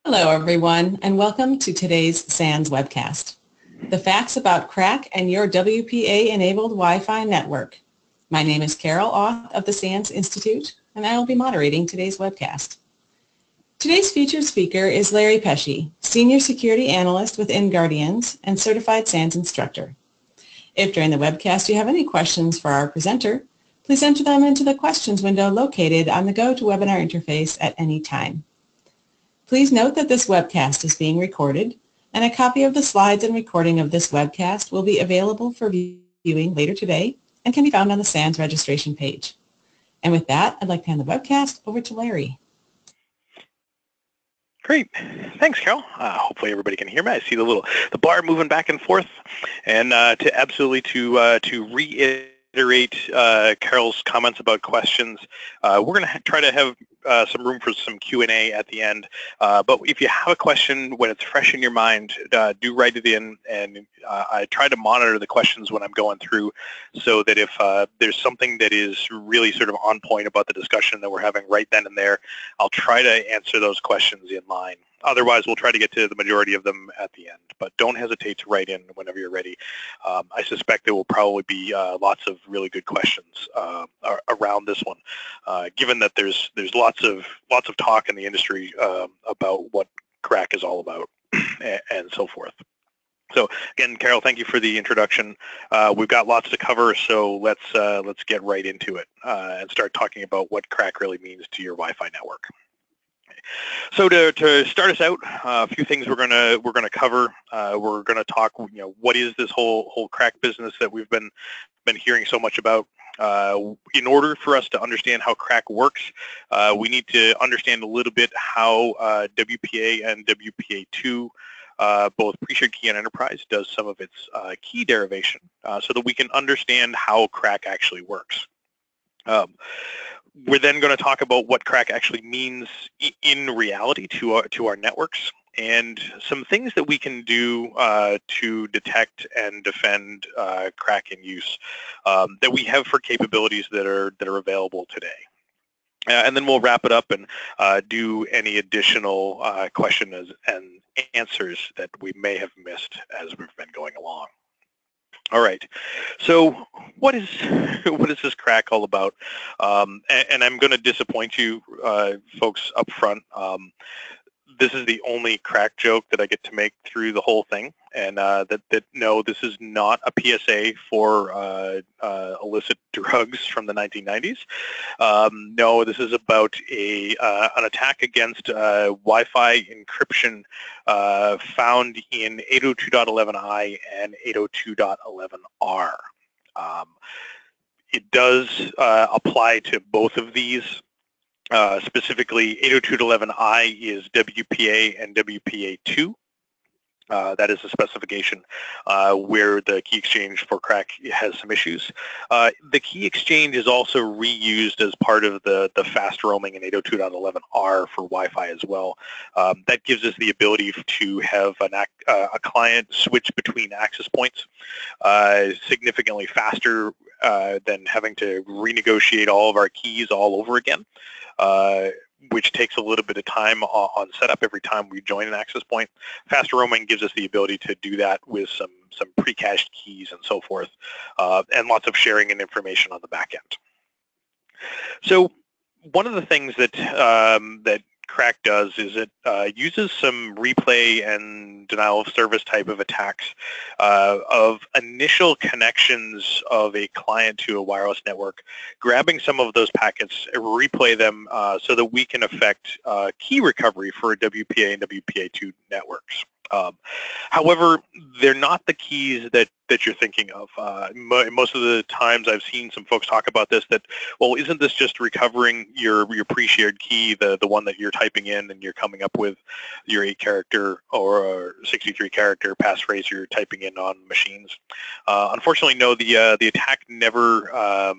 Hello, everyone, and welcome to today's SANS webcast. The facts about Krack and your WPA-enabled Wi-Fi network. My name is Carol Auth of the SANS Institute, and I will be moderating today's webcast. Today's featured speaker is Larry Pesce, Senior Security Analyst with InGuardians and Certified SANS Instructor. If during the webcast you have any questions for our presenter, please enter them into the questions window located on the GoToWebinar interface at any time. Please note that this webcast is being recorded, and a copy of the slides and recording of this webcast will be available for viewing later today and can be found on the SANS registration page. And with that, I'd like to hand the webcast over to Larry. Great. Thanks, Carol. Hopefully everybody can hear me. I see the bar moving back and forth. And to reiterate Carol's comments about questions, we're going to try to have some room for some Q&A at the end. But if you have a question when it's fresh in your mind, do write it in. And I try to monitor the questions when I'm going through so that if there's something that is really sort of on point about the discussion that we're having right then and there, I'll try to answer those questions in line. Otherwise, we'll try to get to the majority of them at the end. But don't hesitate to write in whenever you're ready. I suspect there will probably be lots of really good questions around this one, given that there's lots of talk in the industry about what Krack is all about and so forth. So again, Carol, thank you for the introduction. We've got lots to cover, so let's get right into it and start talking about what Krack really means to your Wi-Fi network. So to start us out, a few things we're gonna cover. We're gonna talk, what is this whole Krack business that we've been hearing so much about. In order for us to understand how Krack works, we need to understand a little bit how WPA and WPA2, both pre-shared key and enterprise, does some of its key derivation, so that we can understand how Krack actually works. We're then going to talk about what Krack actually means in reality to our networks, and some things that we can do to detect and defend Krack in use that we have for capabilities that are available today. And then we'll wrap it up and do any additional questions and answers that we may have missed as we've been going along. All right, so what is this Krack all about? And I'm going to disappoint you folks up front. This is the only Krack joke that I get to make through the whole thing, and no, this is not a PSA for illicit drugs from the 1990s. No, this is about an attack against Wi-Fi encryption found in 802.11i and 802.11r. It does apply to both of these. Specifically, 802.11i is WPA and WPA2. That is a specification where the key exchange for Krack has some issues. The key exchange is also reused as part of the fast roaming in 802.11r for Wi-Fi as well. That gives us the ability to have a client switch between access points significantly faster than having to renegotiate all of our keys all over again. Which takes a little bit of time on setup every time we join an access point. Faster roaming gives us the ability to do that with some pre-cached keys and so forth, and lots of sharing and information on the back end. So one of the things that Krack does is it uses some replay and denial of service type of attacks of initial connections of a client to a wireless network, grabbing some of those packets, replay them so that we can affect key recovery for WPA and WPA2 networks. However, they're not the keys that you're thinking of. Most of the times I've seen some folks talk about this, that, well, isn't this just recovering your pre-shared key, the one that you're typing in and you're coming up with your 8-character or 63-character passphrase you're typing in on machines? Unfortunately, no, the attack never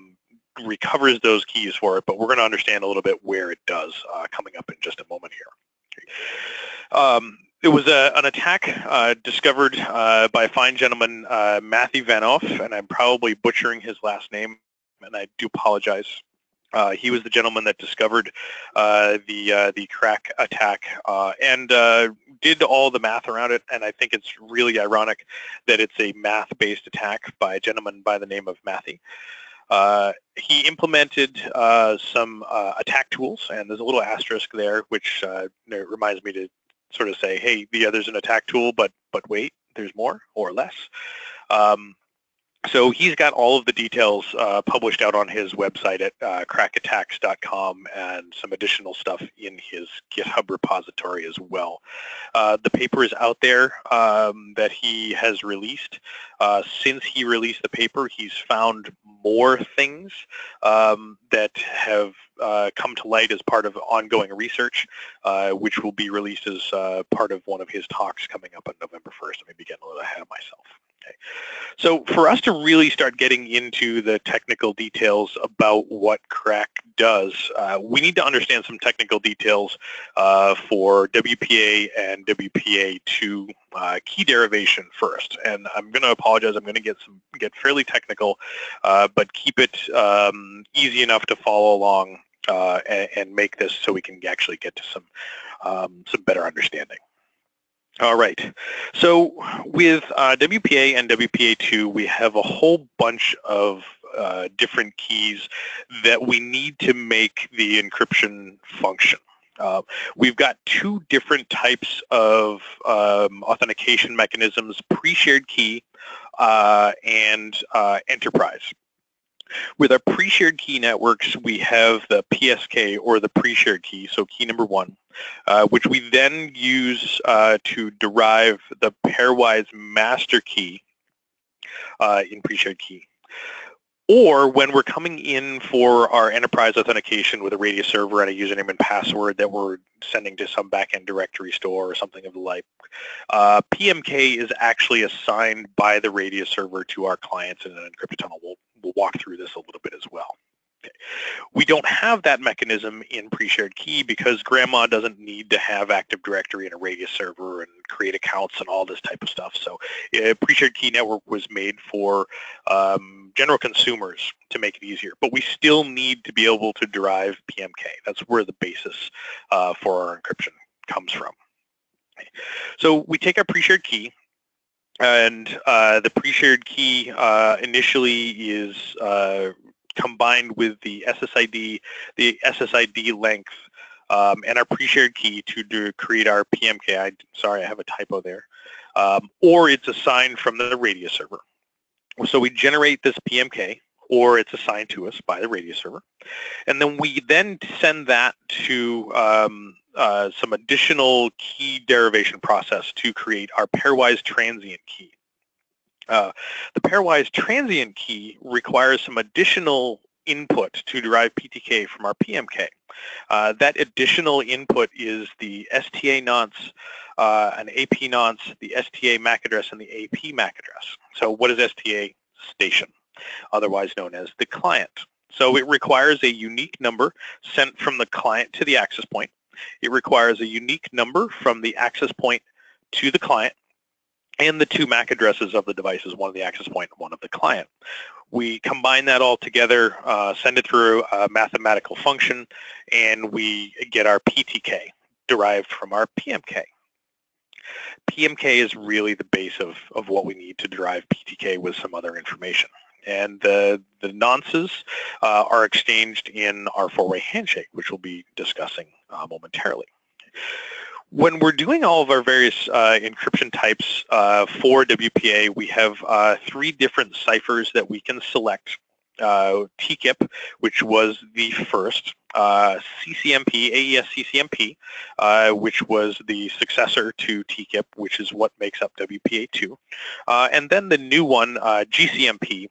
recovers those keys for it, but we're going to understand a little bit where it does coming up in just a moment here. It was an attack discovered by a fine gentleman, Matthew Vanoff, and I'm probably butchering his last name, and I do apologize. He was the gentleman that discovered the Krack attack and did all the math around it, and I think it's really ironic that it's a math-based attack by a gentleman by the name of Matthew. He implemented some attack tools, and there's a little asterisk there, which reminds me to sort of say, hey, there's an attack tool, but wait, there's more or less. So he's got all of the details published out on his website at crackattacks.com and some additional stuff in his GitHub repository as well. The paper is out there that he has released. Since he released the paper, he's found more things that have come to light as part of ongoing research, which will be released as part of one of his talks coming up on November 1st. I may be getting a little ahead of myself. Okay. So for us to really start getting into the technical details about what Krack does, we need to understand some technical details for WPA and WPA2 key derivation first. And I'm going to apologize. I'm going to get fairly technical, but keep it easy enough to follow along and make this so we can actually get to some better understanding. All right, so with WPA and WPA2, we have a whole bunch of different keys that we need to make the encryption function. We've got two different types of authentication mechanisms, pre-shared key and enterprise. With our pre-shared key networks, we have the PSK, or the pre-shared key, so key number 1, which we then use to derive the pairwise master key in pre-shared key. Or when we're coming in for our enterprise authentication with a radius server and a username and password that we're sending to some backend directory store or something of the like, PMK is actually assigned by the radius server to our clients in an encrypted tunnel. We'll walk through this a little bit as well. Okay. We don't have that mechanism in pre-shared key because grandma doesn't need to have Active Directory and a radius server and create accounts and all this type of stuff. So pre-shared key network was made for general consumers to make it easier, but we still need to be able to derive PMK. That's where the basis for our encryption comes from. Okay. So we take our pre-shared key, and the pre-shared key initially is combined with the SSID length, and our pre-shared key to create our PMK. Sorry, I have a typo there. Or it's assigned from the radius server. So we generate this PMK, or it's assigned to us by the radius server, and then we send that to some additional key derivation process to create our pairwise transient key. The pairwise transient key requires some additional input to derive PTK from our PMK. That additional input is the STA nonce, an AP nonce, the STA MAC address, and the AP MAC address. So what is STA? Station, otherwise known as the client. So it requires a unique number sent from the client to the access point. It requires a unique number from the access point to the client, and the two MAC addresses of the devices, one of the access point and one of the client. We combine that all together, send it through a mathematical function, and we get our PTK derived from our PMK. PMK is really the base of what we need to derive PTK with some other information. And the nonces are exchanged in our four-way handshake, which we'll be discussing momentarily. When we're doing all of our various encryption types for WPA, we have 3 different ciphers that we can select. TKIP, which was the first, CCMP, AES CCMP, which was the successor to TKIP, which is what makes up WPA2, and then the new one, GCMP,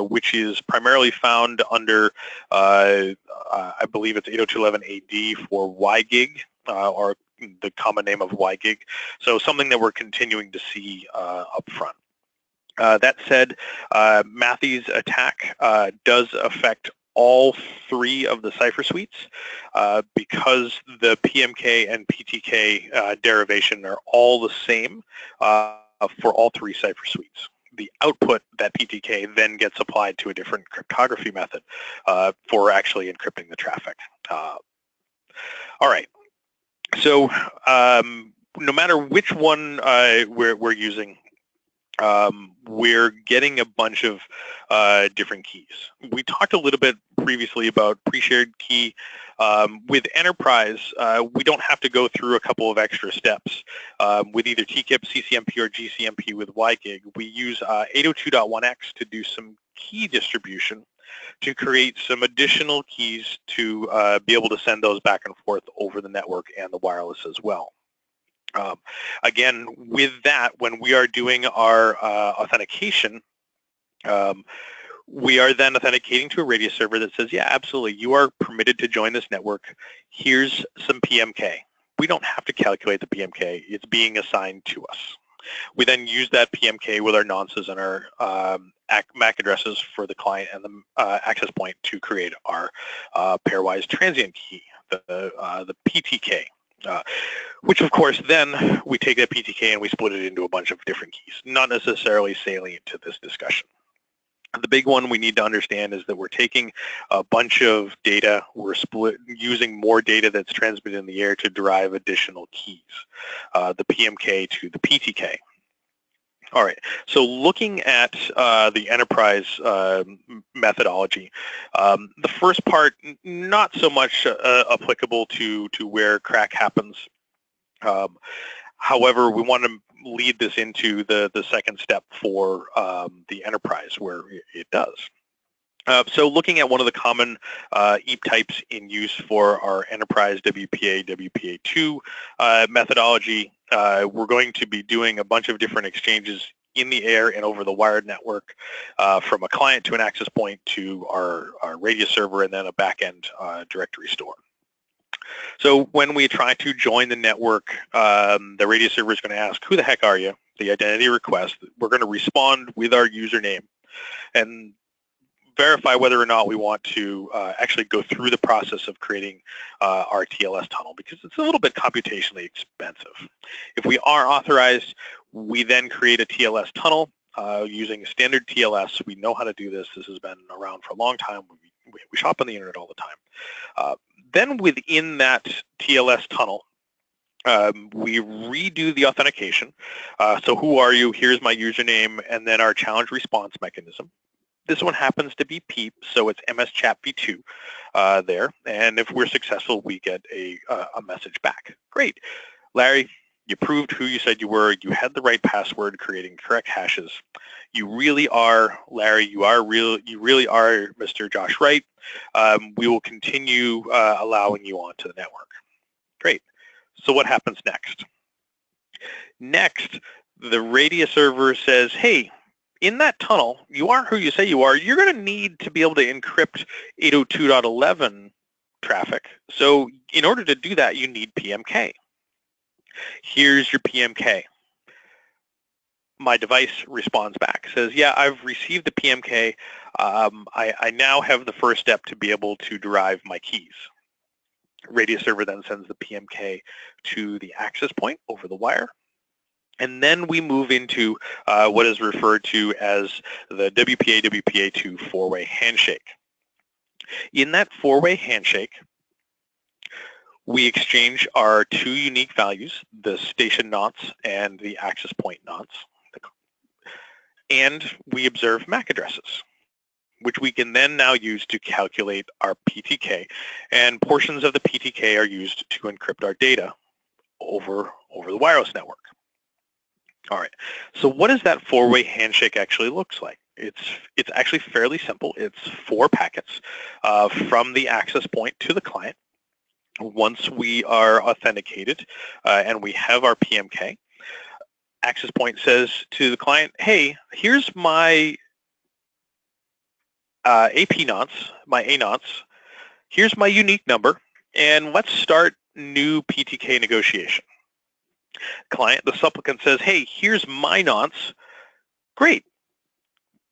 which is primarily found under, I believe it's 802.11 AD for WiGig, or the common name of WiGig, so something that we're continuing to see up front. That said, Matthew's attack does affect all 3 of the cipher suites because the PMK and PTK derivation are all the same for all 3 cipher suites. the output, that PTK, then gets applied to a different cryptography method for actually encrypting the traffic. All right. So no matter which one we're using, we're getting a bunch of different keys. We talked a little bit previously about pre-shared key. With Enterprise, we don't have to go through a couple of extra steps. With either TKIP, CCMP, or GCMP with WGIG, we use 802.1x to do some key distribution to create some additional keys to be able to send those back and forth over the network and the wireless as well. Again, with that, when we are doing our authentication, we are then authenticating to a radius server that says, yeah, absolutely, you are permitted to join this network. Here's some PMK. We don't have to calculate the PMK. It's being assigned to us. We then use that PMK with our nonces and our MAC addresses for the client and the access point to create our pairwise transient key, the PTK. Which, of course, then we take that PTK and we split it into a bunch of different keys, not necessarily salient to this discussion. The big one we need to understand is that we're taking a bunch of data, we're using more data that's transmitted in the air to derive additional keys, the PMK to the PTK. All right, so looking at the enterprise methodology, the first part, not so much applicable to where Krack happens. However, we want to lead this into the second step for the enterprise where it does. So looking at one of the common EAP types in use for our enterprise WPA, WPA2 methodology, we're going to be doing a bunch of different exchanges in the air and over the wired network from a client to an access point to our radius server and then a back-end directory store. So when we try to join the network, the radius server is going to ask, who the heck are you? The identity request. We're going to respond with our username and verify whether or not we want to actually go through the process of creating our TLS tunnel because it's a little bit computationally expensive. If we are authorized, we then create a TLS tunnel using a standard TLS. We know how to do this. This has been around for a long time. We shop on the internet all the time. Then within that TLS tunnel, we redo the authentication. So who are you? Here's my username, and then our challenge response mechanism. This one happens to be PEEP, so it's MS-CHAP v2 there. And if we're successful, we get a message back. Great. Larry, you proved who you said you were. You had the right password, creating correct hashes. You really are, Larry, you really are Mr. Josh Wright. We will continue allowing you onto the network. Great. So what happens next? Next, the radius server says, hey, in that tunnel, you are who you say you are. You're going to need to be able to encrypt 802.11 traffic. So in order to do that, you need PMK. Here's your PMK. My device responds back, says, yeah, I've received the PMK. I now have the first step to be able to derive my keys. Radius server then sends the PMK to the access point over the wire. And then we move into what is referred to as the WPA, WPA2 four-way handshake. In that four-way handshake, we exchange our two unique values, the station nonce and the access point nonce, and we observe MAC addresses, which we can then now use to calculate our PTK, and portions of the PTK are used to encrypt our data over the wireless network. All right, so what does that four-way handshake actually looks like? It's actually fairly simple. It's 4 packets from the access point to the client. Once we are authenticated and we have our PMK, access point says to the client, hey, here's my AP nonce, my A nonce, here's my unique number, and let's start new PTK negotiation. Client, the supplicant says, hey, here's my nonce. Great.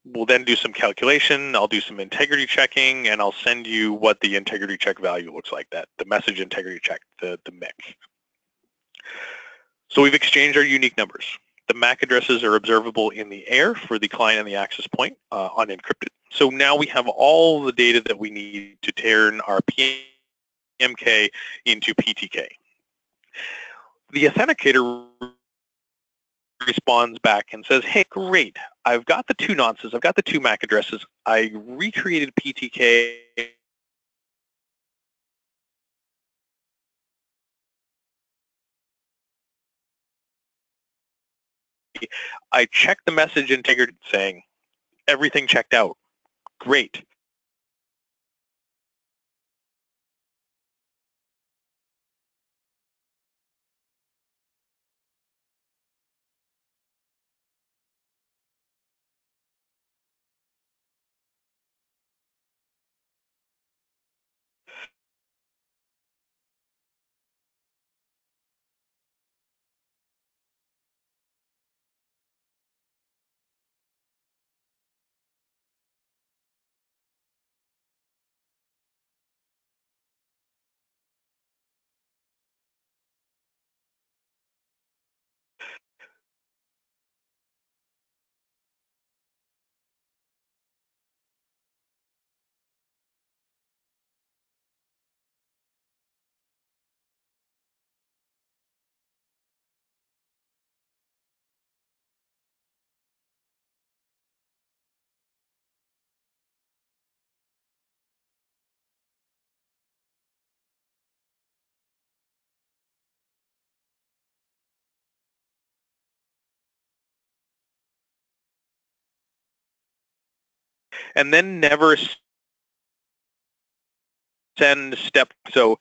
We'll then do some calculation. I'll do some integrity checking, and I'll send you what the integrity check value looks like, the message integrity check, the MIC. So we've exchanged our unique numbers. The MAC addresses are observable in the air for the client and the access point unencrypted. So now we have all the data that we need to turn our PMK into PTK. The authenticator responds back and says, hey, great, I've got the two nonces, I've got the two MAC addresses, I recreated PTK, I checked the message integrity saying, everything checked out, great. And then never send step. So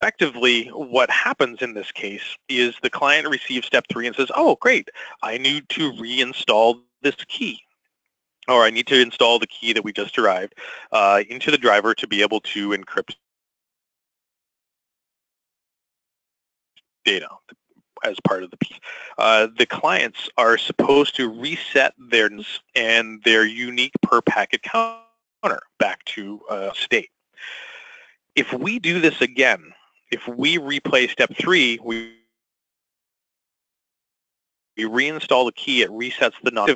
effectively, what happens in this case is the client receives step 3 and says, oh, great, I need to reinstall this key, or I need to install the key that we just derived into the driver to be able to encrypt data as part of the piece. The clients are supposed to reset their and their unique per packet counter back to state. If we do this again, if we replay step 3, we reinstall the key, it resets the non.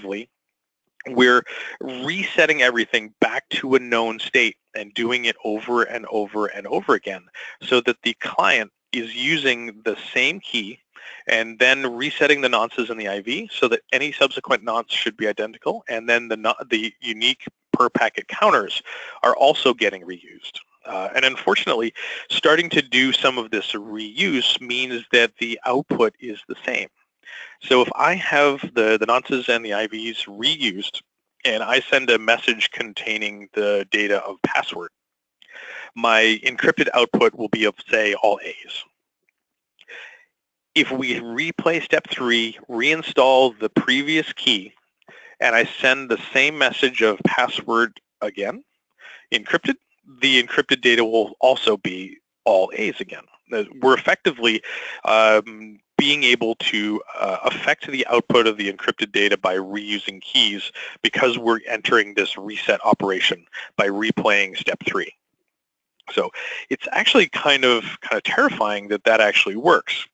We're resetting everything back to a known state and doing it over and over and over again so that the client is using the same key and then resetting the nonces in the IV so that any subsequent nonce should be identical, and then the unique per packet counters are also getting reused. And unfortunately, starting to do some of this reuse means that the output is the same. So if I have the nonces and the IVs reused, and I send a message containing the data of password, my encrypted output will be of, say, all A's. If we replay step 3, reinstall the previous key, and I send the same message of password again, encrypted, the encrypted data will also be all A's again. We're effectively being able to affect the output of the encrypted data by reusing keys because we're entering this reset operation by replaying step 3. So it's actually kind of terrifying that that actually works.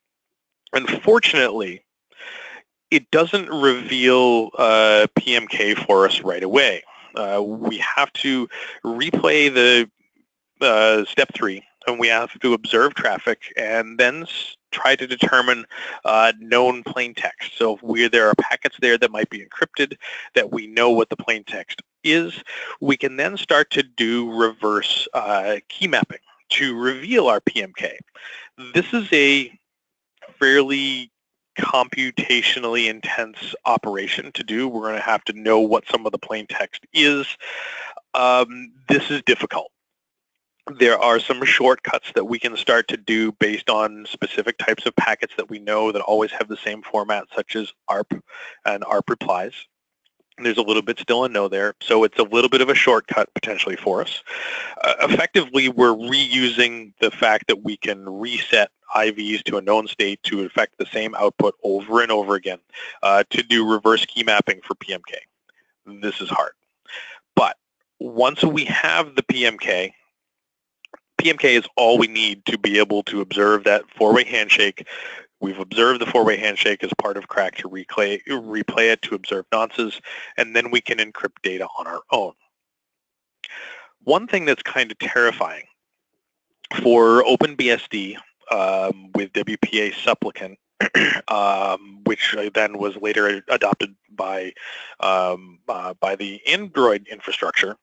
Unfortunately, it doesn't reveal PMK for us right away. We have to replay the step 3, and we have to observe traffic and then try to determine known plain text. So if there are packets there that might be encrypted, that we know what the plain text is, we can then start to do reverse key mapping to reveal our PMK. This is a fairly computationally intense operation to do. We're going to have to know what some of the plain text is. This is difficult. There are some shortcuts that we can start to do based on specific types of packets that we know that always have the same format, such as ARP and ARP replies. There's a little bit still a no there, so it's a little bit of a shortcut potentially for us. Effectively, we're reusing the fact that we can reset IVs to a known state to affect the same output over and over again to do reverse key mapping for PMK. This is hard. But once we have the PMK is all we need to be able to observe that four-way handshake, We've observed the four-way handshake as part of Krack to replay it to observe nonces, and then we can encrypt data on our own. One thing that's kind of terrifying for OpenBSD with WPA supplicant, which then was later adopted by the Android infrastructure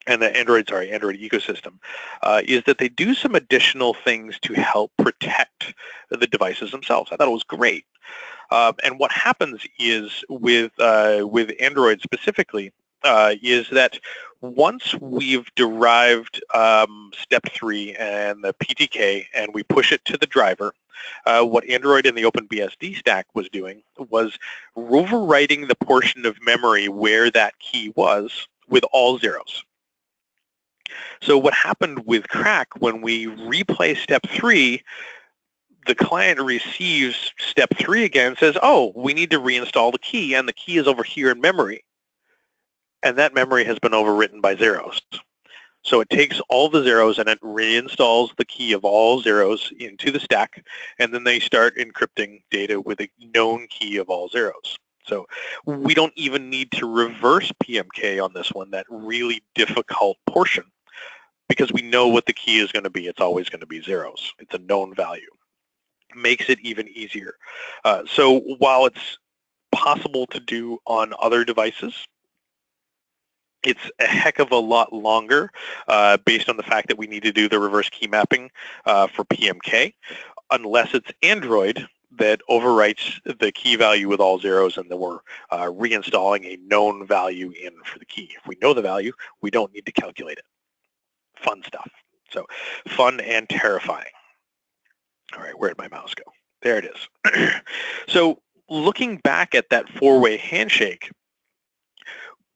and the Android ecosystem, is that they do some additional things to help protect the devices themselves. I thought it was great. And what happens is with Android specifically is that once we've derived step 3 and the PTK and we push it to the driver, what Android and the OpenBSD stack was doing was overwriting the portion of memory where that key was with all zeros. So what happened with Krack, when we replay step 3, the client receives step 3 again and says, oh, we need to reinstall the key, and the key is over here in memory. And that memory has been overwritten by zeros. So it takes all the zeros and it reinstalls the key of all zeros into the stack, and then they start encrypting data with a known key of all zeros. So we don't even need to reverse PMK on this one, that really difficult portion, because we know what the key is going to be. It's always going to be zeros. It's a known value. Makes it even easier. So while it's possible to do on other devices, it's a heck of a lot longer based on the fact that we need to do the reverse key mapping for PMK, unless it's Android that overwrites the key value with all zeros, and then we're reinstalling a known value in for the key. If we know the value, we don't need to calculate it. Fun stuff. So fun and terrifying. All right, where'd my mouse go? There it is. So looking back at that four-way handshake,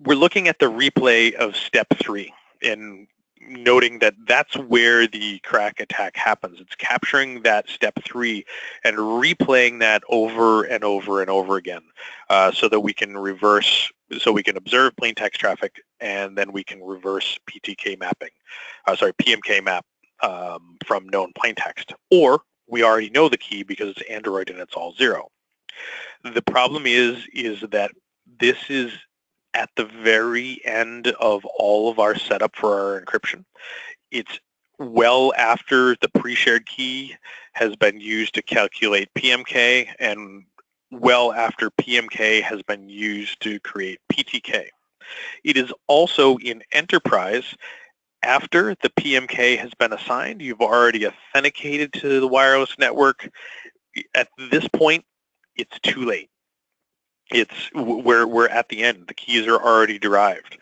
we're looking at the replay of step 3 and noting that that's where the Krack attack happens. It's capturing that step 3 and replaying that over and over and over again so that we can reverse, so we can observe plain text traffic, and then we can reverse PMK map from known plain text. Or we already know the key because it's Android and it's all 0. The problem is that this is at the very end of all of our setup for our encryption. It's well after the pre-shared key has been used to calculate PMK, and well after PMK has been used to create PTK. It is also in enterprise after the PMK has been assigned. You've already authenticated to the wireless network. At this point, it's too late. We're at the end. The keys are already derived.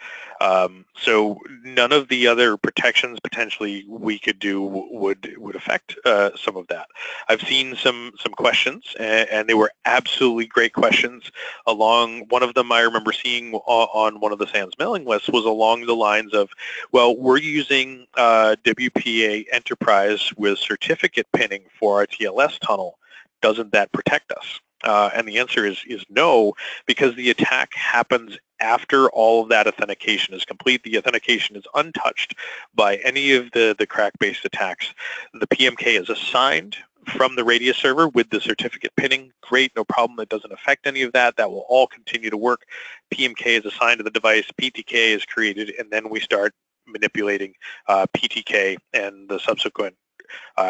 So none of the other protections potentially we could do would affect some of that. I've seen some questions, and they were absolutely great questions. One of them I remember seeing on one of the SANS mailing lists was along the lines of, well, we're using WPA Enterprise with certificate pinning for our TLS tunnel. Doesn't that protect us? And the answer is no, because the attack happens after all of that authentication is complete. The authentication is untouched by any of the Krack-based attacks. The PMK is assigned from the Radius server with the certificate pinning. Great, no problem. It doesn't affect any of that. That will all continue to work. PMK is assigned to the device. PTK is created, and then we start manipulating PTK and the subsequent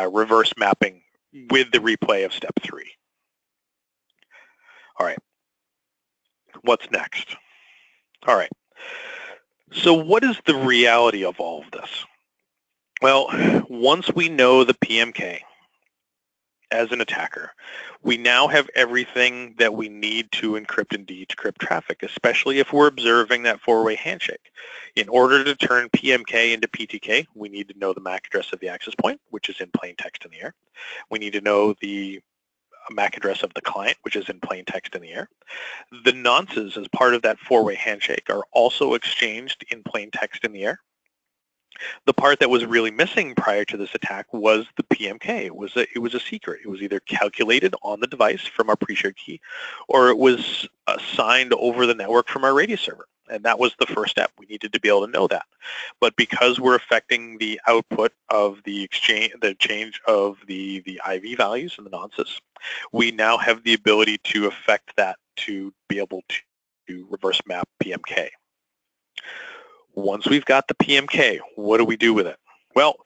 reverse mapping with the replay of step 3. All right, what's next? All right, so what is the reality of all of this? Well, once we know the PMK as an attacker, we now have everything that we need to encrypt and decrypt traffic, especially if we're observing that four-way handshake. In order to turn PMK into PTK, we need to know the MAC address of the access point, which is in plain text in the air. We need to know the MAC address of the client, which is in plain text in the air. The nonces as part of that four-way handshake are also exchanged in plain text in the air. The part that was really missing prior to this attack was the PMK. It was a secret. It was either calculated on the device from our pre-shared key, or it was assigned over the network from our Radius server. And that was the first step. We needed to be able to know that. But because we're affecting the output of the change of the IV values and the nonces, we now have the ability to affect that to be able to reverse map PMK. Once we've got the PMK, what do we do with it? Well,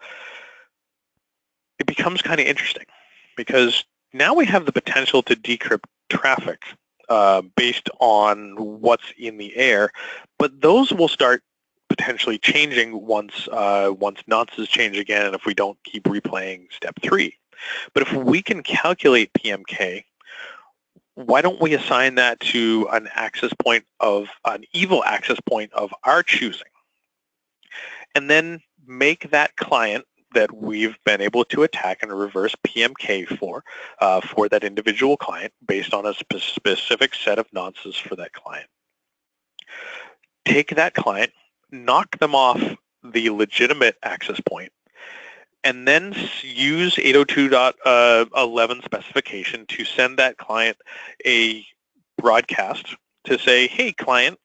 it becomes kind of interesting because now we have the potential to decrypt traffic based on what's in the air, but those will start potentially changing once nonces change again, and if we don't keep replaying step 3. But if we can calculate PMK, why don't we assign that to an evil access point of our choosing, and then make that client that we've been able to attack and reverse PMK for that individual client based on a specific set of nonces for that client. Take that client, knock them off the legitimate access point, and then use 802.11 specification to send that client a broadcast to say, hey, client,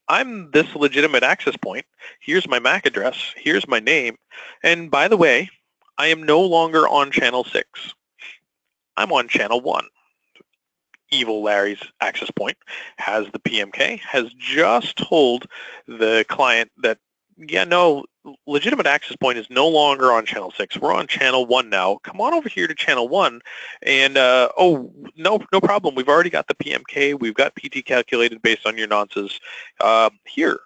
I'm this legitimate access point. Here's my MAC address. Here's my name. And by the way, I am no longer on channel 6. I'm on channel 1. Evil Larry's access point has the PMK, has just told the client that, yeah, no, legitimate access point is no longer on channel 6. We're on channel 1 now. Come on over here to channel 1. And, oh, no problem. We've already got the PMK. We've got PT calculated based on your nonces. Here's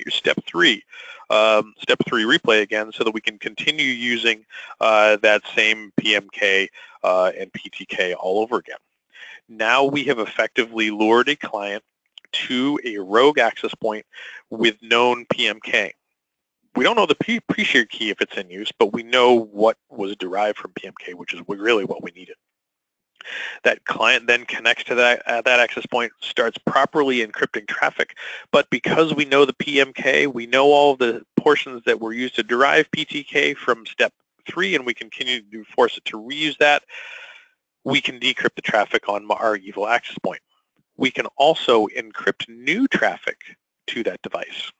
step 3. Step 3 replay again so that we can continue using that same PMK and PTK all over again. Now we have effectively lured a client to a rogue access point with known PMK. We don't know the pre-shared key if it's in use, but we know what was derived from PMK, which is really what we needed. That client then connects to that access point, starts properly encrypting traffic, but because we know the PMK, we know all the portions that were used to derive PTK from step 3, and we continue to force it to reuse that, we can decrypt the traffic on our evil access point. We can also encrypt new traffic to that device.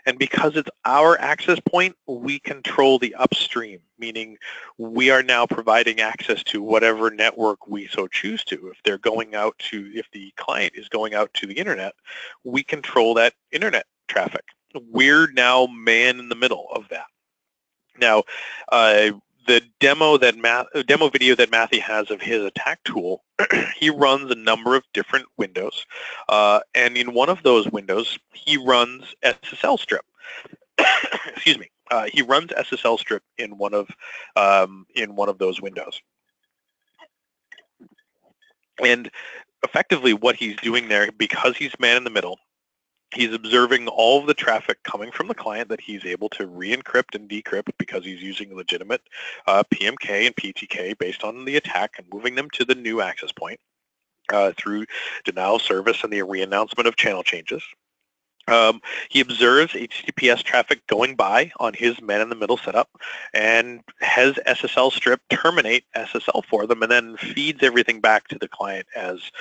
And because it's our access point, we control the upstream, meaning we are now providing access to whatever network we so choose to. If the client is going out to the internet, we control that internet traffic. We're now man in the middle of that. Now, the demo video that Matthew has of his attack tool, he runs a number of different windows, and in one of those windows, he runs SSL strip. Excuse me. He runs SSL strip in one of those windows, and effectively, what he's doing there, because he's man in the middle, he's observing all of the traffic coming from the client that he's able to re-encrypt and decrypt because he's using legitimate PMK and PTK based on the attack and moving them to the new access point through denial of service and the re-announcement of channel changes. He observes HTTPS traffic going by on his man-in-the-middle setup and has SSL strip terminate SSL for them and then feeds everything back to the client as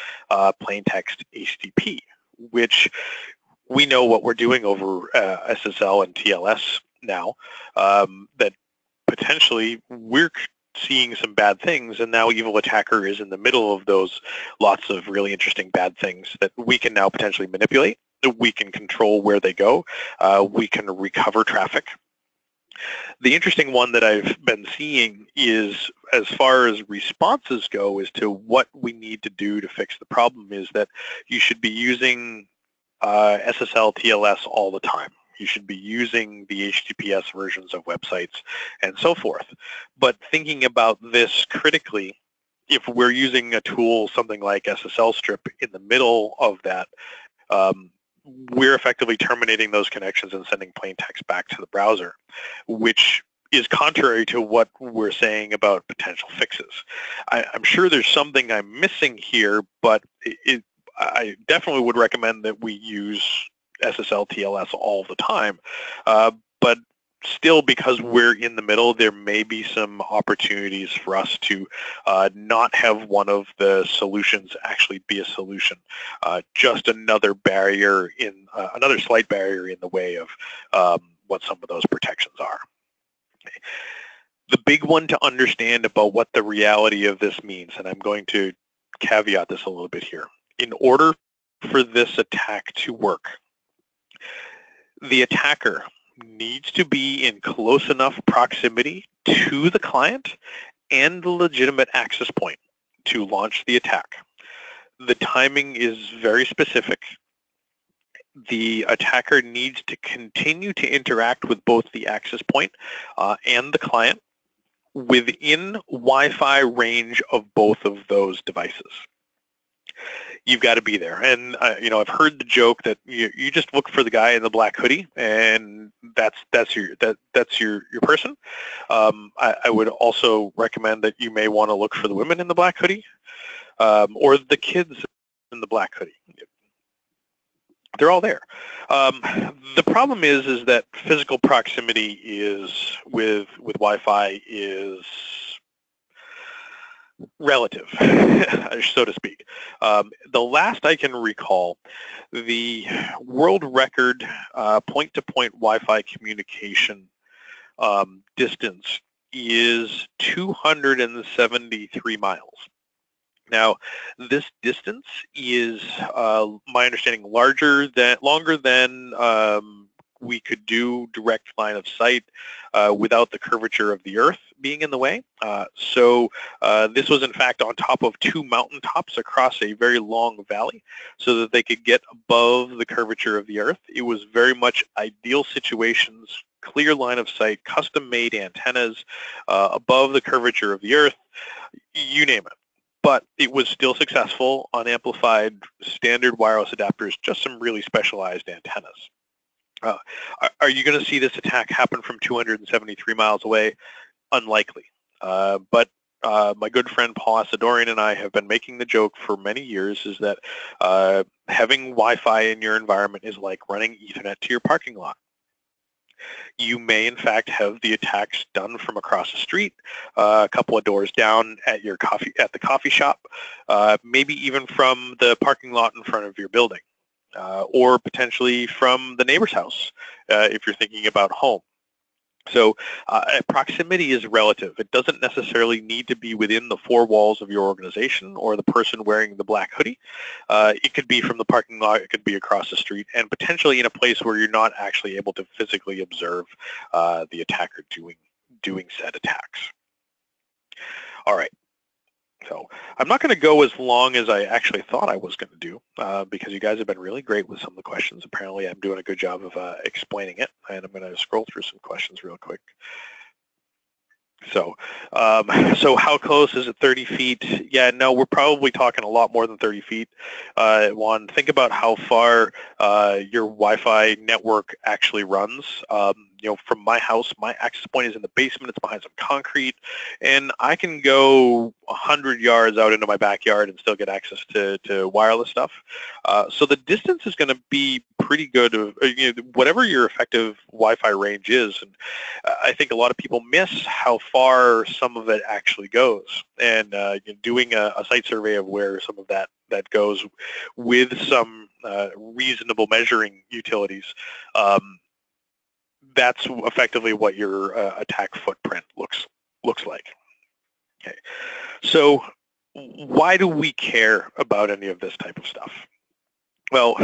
plain text HTTP, which we know what we're doing over SSL and TLS now, that potentially we're seeing some bad things, and now evil attacker is in the middle of those lots of really interesting bad things that we can now potentially manipulate. We can control where they go. We can recover traffic. The interesting one that I've been seeing is, as far as responses go, as to what we need to do to fix the problem, is that you should be using SSL, TLS all the time. You should be using the HTTPS versions of websites and so forth. But thinking about this critically, if we're using a tool, something like SSL strip, in the middle of that, we're effectively terminating those connections and sending plain text back to the browser, which is contrary to what we're saying about potential fixes. I'm sure there's something I'm missing here, but I definitely would recommend that we use SSL TLS all the time. But still, because we're in the middle, there may be some opportunities for us to not have one of the solutions actually be a solution. Just another barrier another slight barrier in the way of what some of those protections are. Okay. The big one to understand about what the reality of this means, and I'm going to caveat this a little bit here. In order for this attack to work, the attacker needs to be in close enough proximity to the client and the legitimate access point to launch the attack. The timing is very specific. The attacker needs to continue to interact with both the access point and the client within Wi-Fi range of both of those devices. You've got to be there. And I've heard the joke that you just look for the guy in the black hoodie, and that's your person. I would also recommend that you may want to look for the women in the black hoodie, or the kids in the black hoodie. They're all there. The problem is that physical proximity is with Wi-Fi is relative, so to speak. The last I can recall, the world record point-to-point Wi-Fi communication distance is 273 miles. Now, this distance is, my understanding, longer than we could do direct line of sight without the curvature of the Earth being in the way. So this was, in fact, on top of two mountaintops across a very long valley so that they could get above the curvature of the Earth. It was very much ideal situations, clear line of sight, custom-made antennas above the curvature of the Earth, you name it. But it was still successful, unamplified, standard wireless adapters, just some really specialized antennas. Are you going to see this attack happen from 273 miles away? Unlikely. But my good friend Paul Asadorian and I have been making the joke for many years is that having Wi-Fi in your environment is like running Ethernet to your parking lot. You may, in fact, have the attacks done from across the street, a couple of doors down at the coffee shop, maybe even from the parking lot in front of your building, or potentially from the neighbor's house if you're thinking about home. So proximity is relative. It doesn't necessarily need to be within the four walls of your organization or the person wearing the black hoodie. It could be from the parking lot, it could be across the street, and potentially in a place where you're not actually able to physically observe the attacker doing said attacks. All right. So I'm not going to go as long as I actually thought I was going to do because you guys have been really great with some of the questions. Apparently I'm doing a good job of explaining it, and I'm going to scroll through some questions real quick. So how close is it? 30 feet? Yeah, no, we're probably talking a lot more than 30 feet. Juan, think about how far your Wi-Fi network actually runs. From my house, my access point is in the basement. It's behind some concrete, and I can go 100 yards out into my backyard and still get access to wireless stuff. So the distance is going to be pretty good, whatever your effective Wi-Fi range is. And I think a lot of people miss how far some of it actually goes. And doing a site survey of where some of that goes with some reasonable measuring utilities, that's effectively what your attack footprint looks like. Okay, so why do we care about any of this type of stuff? Well,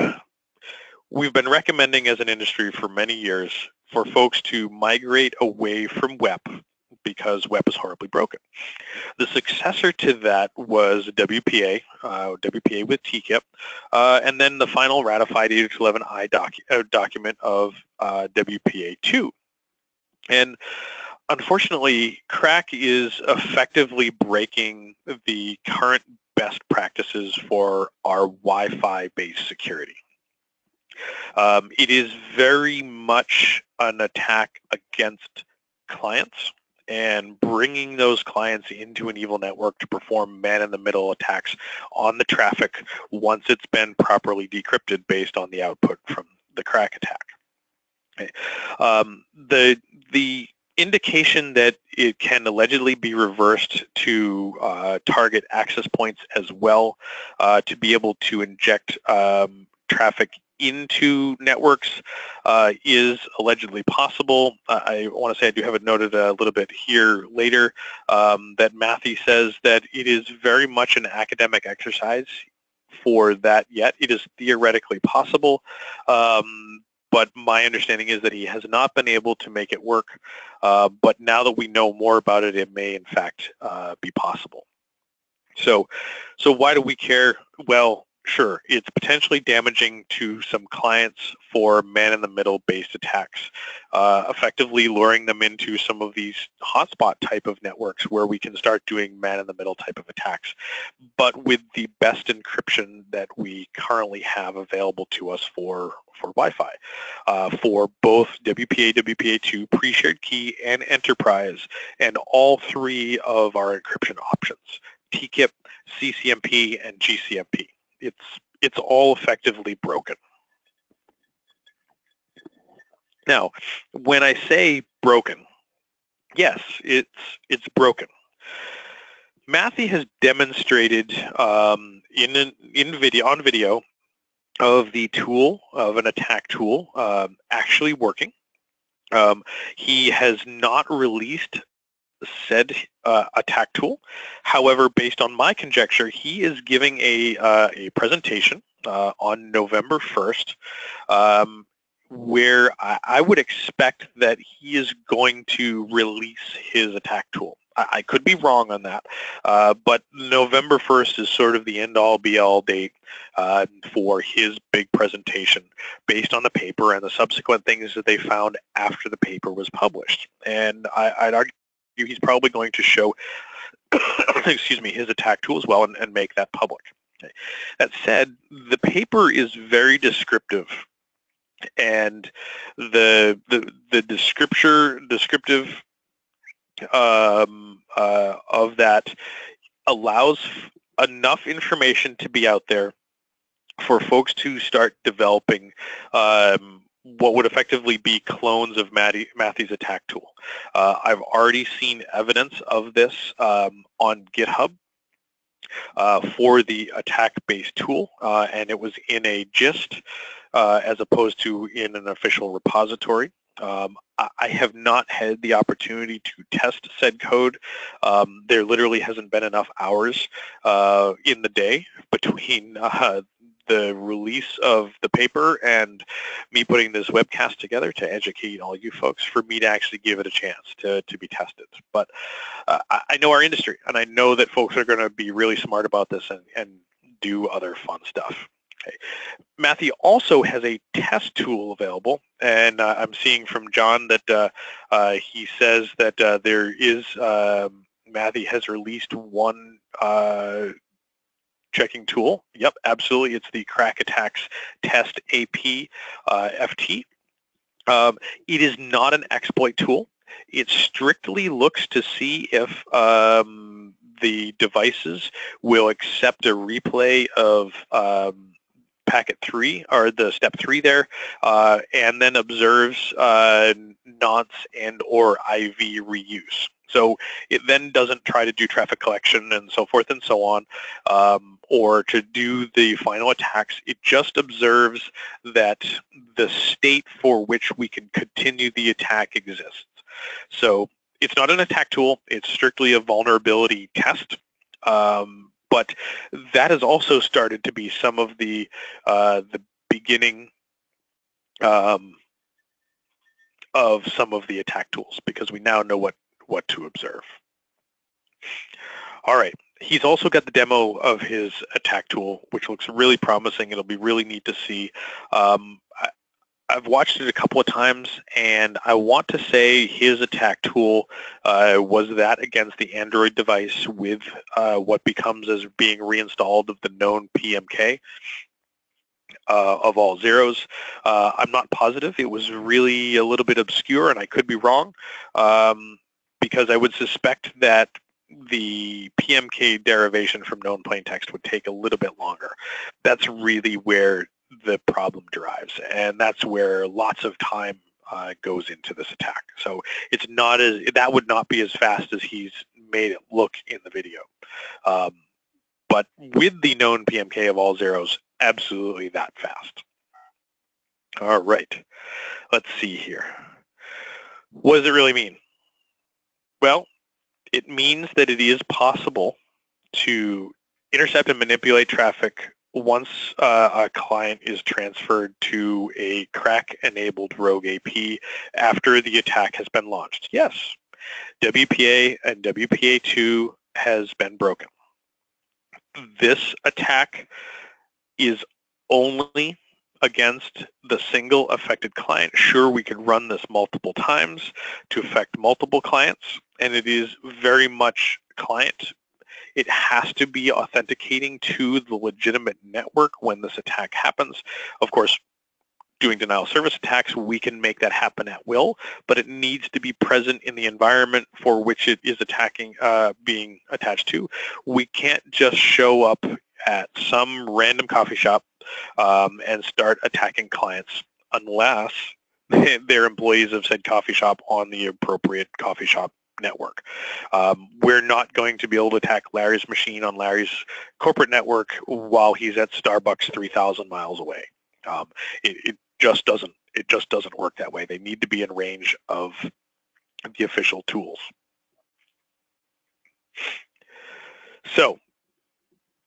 we've been recommending as an industry for many years for folks to migrate away from WEP because WEP is horribly broken. The successor to that was WPA, WPA with TKIP, and then the final ratified 802.11i document of WPA2. And unfortunately, Krack is effectively breaking the current best practices for our Wi-Fi based security. It is very much an attack against clients and bringing those clients into an evil network to perform man-in-the-middle attacks on the traffic once it's been properly decrypted based on the output from the Krack attack. Okay. The indication that it can allegedly be reversed to target access points as well, to be able to inject traffic into networks is allegedly possible. I want to say I do have it noted a little bit here later that Matthew says that it is very much an academic exercise for that yet. It is theoretically possible. But my understanding is that he has not been able to make it work. But now that we know more about it, it may in fact be possible. So why do we care? Well, sure, it's potentially damaging to some clients for man-in-the-middle based attacks, effectively luring them into some of these hotspot type of networks where we can start doing man-in-the-middle type of attacks, but with the best encryption that we currently have available to us for Wi-Fi, for both WPA, WPA2, pre-shared key, and enterprise, and all three of our encryption options, TKIP, CCMP, and GCMP. It's all effectively broken. Now, when I say broken, yes, it's broken. Matthew has demonstrated on video of the tool, of an attack tool, actually working. He has not released said attack tool. However, based on my conjecture, he is giving a presentation on November 1st where I would expect that he is going to release his attack tool. I could be wrong on that, but November 1st is sort of the end-all be-all date for his big presentation based on the paper and the subsequent things that they found after the paper was published. And I'd argue he's probably going to show excuse me, his attack tool as well and make that public. Okay. That said, the paper is very descriptive, and the descriptive of that allows enough information to be out there for folks to start developing what would effectively be clones of Matthew's attack tool. I've already seen evidence of this on GitHub for the attack-based tool, and it was in a gist as opposed to in an official repository. I have not had the opportunity to test said code. There literally hasn't been enough hours in the day between the release of the paper and me putting this webcast together to educate all you folks for me to actually give it a chance to be tested. But I know our industry, and I know that folks are going to be really smart about this and do other fun stuff. Okay. Matthew also has a test tool available, and I'm seeing from John that he says that there is, Matthew has released one checking tool. Yep, absolutely. It's the Krack Attacks Test AP FT. It is not an exploit tool. It strictly looks to see if the devices will accept a replay of packet 3, or the step 3 there, and then observes nonce and or IV reuse. So it then doesn't try to do traffic collection and so forth and so on, or to do the final attacks. It just observes that the state for which we can continue the attack exists. So it's not an attack tool. It's strictly a vulnerability test. But that has also started to be some of the beginning of some of the attack tools, because we now know what to observe. All right. He's also got the demo of his attack tool, which looks really promising. It'll be really neat to see. I've watched it a couple of times, and I want to say his attack tool was that against the Android device with what becomes as being reinstalled of the known PMK of all zeros. I'm not positive. It was really a little bit obscure, and I could be wrong, because I would suspect that the PMK derivation from known plaintext would take a little bit longer. That's really where the problem derives, and that's where lots of time goes into this attack. So it's not as, that would not be as fast as he's made it look in the video. But with the known PMK of all zeros, absolutely that fast. All right, let's see here. What does it really mean? Well, it means that it is possible to intercept and manipulate traffic once a client is transferred to a Krack-enabled rogue AP after the attack has been launched. Yes, WPA and WPA2 has been broken. This attack is only against the single affected client. Sure, we could run this multiple times to affect multiple clients, and it is very much client. It has to be authenticating to the legitimate network when this attack happens. Of course, doing denial of service attacks, we can make that happen at will, but it needs to be present in the environment for which it is attacking, being attached to. We can't just show up at some random coffee shop and start attacking clients unless they're employees of said coffee shop on the appropriate coffee shop network. We're not going to be able to attack Larry's machine on Larry's corporate network while he's at Starbucks 3,000 miles away. It just doesn't work that way. They need to be in range of the official tools. So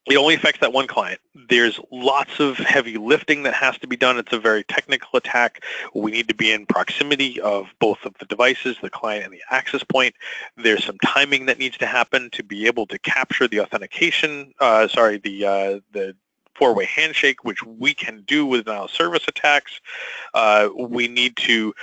it only affects that one client. There's lots of heavy lifting that has to be done. It's a very technical attack. We need to be in proximity of both of the devices, the client and the access point. There's some timing that needs to happen to be able to capture the authentication, the four-way handshake, which we can do with denial of service attacks. We need to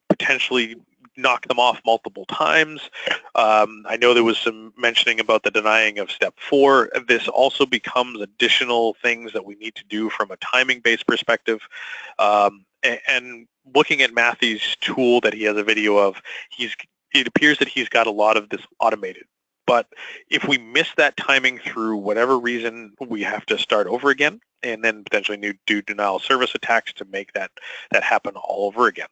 potentially knock them off multiple times. I know there was some mentioning about the denying of step 4. This also becomes additional things that we need to do from a timing-based perspective. And looking at Matthew's tool that he has a video of, it appears that he's got a lot of this automated. But if we miss that timing through whatever reason, we have to start over again and then potentially do denial of service attacks to make that happen all over again.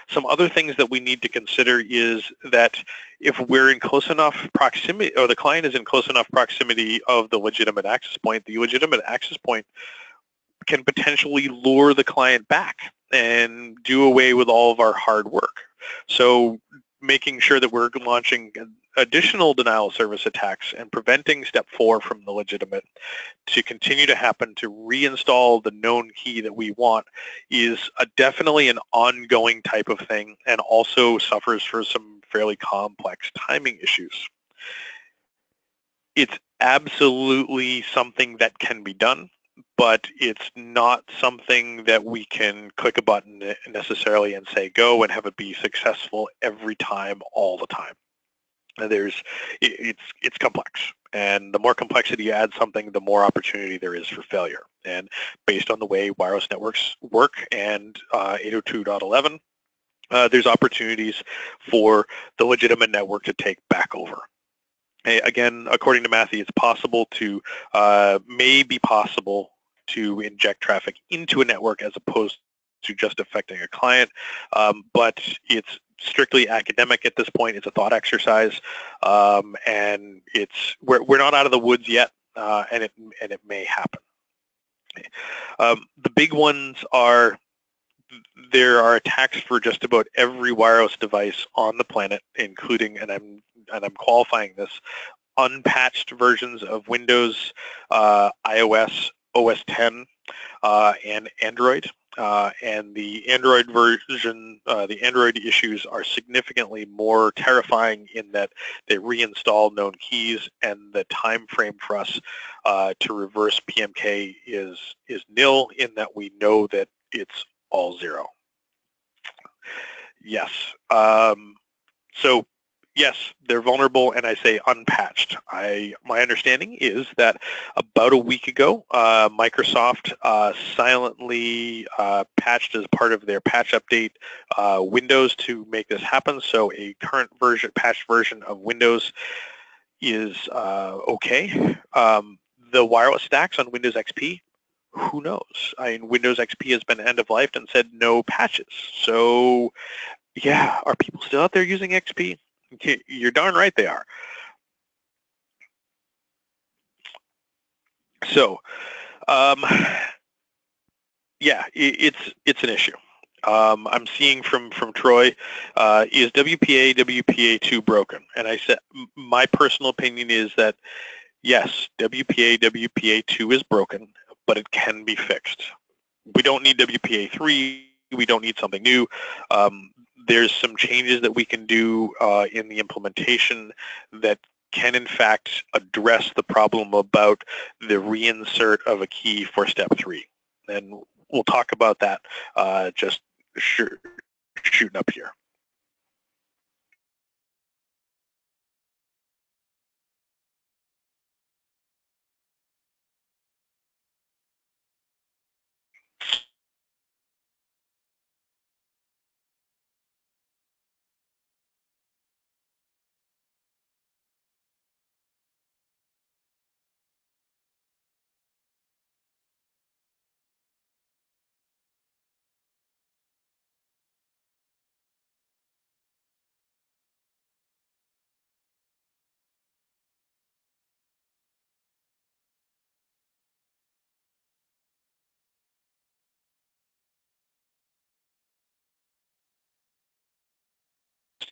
Some other things that we need to consider is that if we're in close enough proximity, or the client is in close enough proximity of the legitimate access point, the legitimate access point can potentially lure the client back and do away with all of our hard work. So making sure that we're launching additional denial of service attacks and preventing step 4 from the legitimate to continue to happen to reinstall the known key that we want is definitely an ongoing type of thing, and also suffers for some fairly complex timing issues. It's absolutely something that can be done, but it's not something that we can click a button necessarily and say go and have it be successful every time, all the time. It's complex, and the more complexity you add something, the more opportunity there is for failure. And based on the way wireless networks work and 802.11, there's opportunities for the legitimate network to take back over. Again, according to Matthew, it's possible to, may be possible to inject traffic into a network as opposed to just affecting a client, but it's strictly academic at this point. It's a thought exercise, and we're not out of the woods yet, and it may happen. The big ones are, there are attacks for just about every wireless device on the planet, including, and I'm qualifying this, unpatched versions of Windows, iOS, OS 10, and Android. And the Android version, the Android issues are significantly more terrifying in that they reinstall known keys, and the time frame for us to reverse PMK is nil, in that we know that it's all 0. Yes. So yes, they're vulnerable, and I say unpatched. My understanding is that about a week ago, Microsoft silently patched as part of their patch update Windows to make this happen. So a current version, patched version of Windows is okay. The wireless stacks on Windows XP who knows? I mean, Windows XP has been end-of-lifed and said no patches. So, yeah, are people still out there using XP? You're darn right they are. So, yeah, it's an issue. I'm seeing from Troy, is WPA, WPA2 broken? And I said, my personal opinion is that, yes, WPA, WPA2 is broken, but it can be fixed. We don't need WPA3. We don't need something new. There's some changes that we can do in the implementation that can, in fact, address the problem about the reinsert of a key for step 3. And we'll talk about that just shooting up here.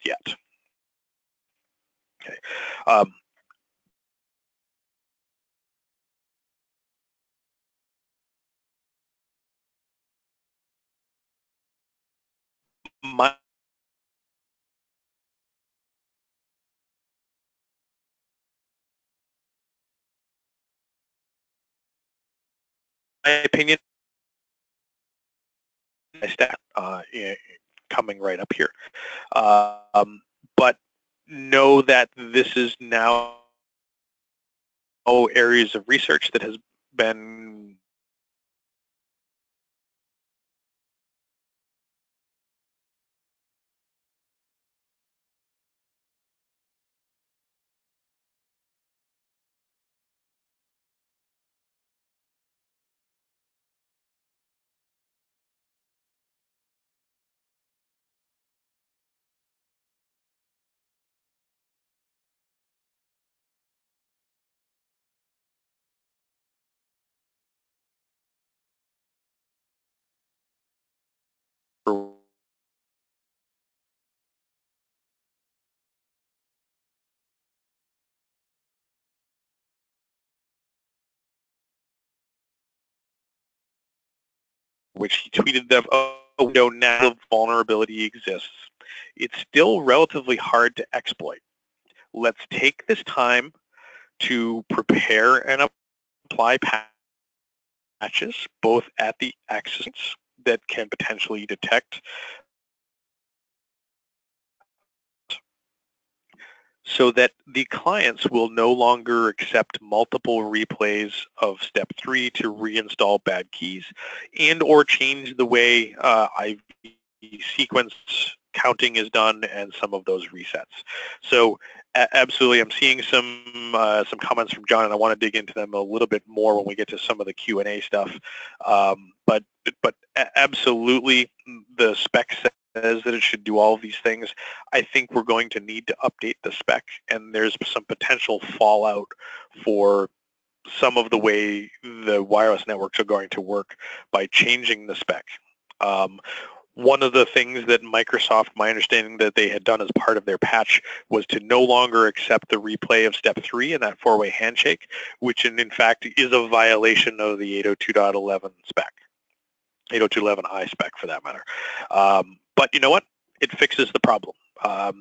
Yet. Okay. My opinion, stat coming right up here. But know that this is now areas of research that has been which he tweeted that now the vulnerability exists. It's still relatively hard to exploit. Let's take this time to prepare and apply patches, both at the access that can potentially detect so that the clients will no longer accept multiple replays of step 3 to reinstall bad keys and or change the way IV sequence counting is done and some of those resets. So absolutely, I'm seeing some comments from John, and I want to dig into them a little bit more when we get to some of the Q&A stuff. But absolutely, the spec says that it should do all of these things. I think we're going to need to update the spec, and there's some potential fallout for some of the way the wireless networks are going to work by changing the spec. One of the things that Microsoft, my understanding that they had done as part of their patch, was to no longer accept the replay of step 3 in that four-way handshake, which in fact is a violation of the 802.11 spec, 802.11i spec for that matter. But you know what? It fixes the problem.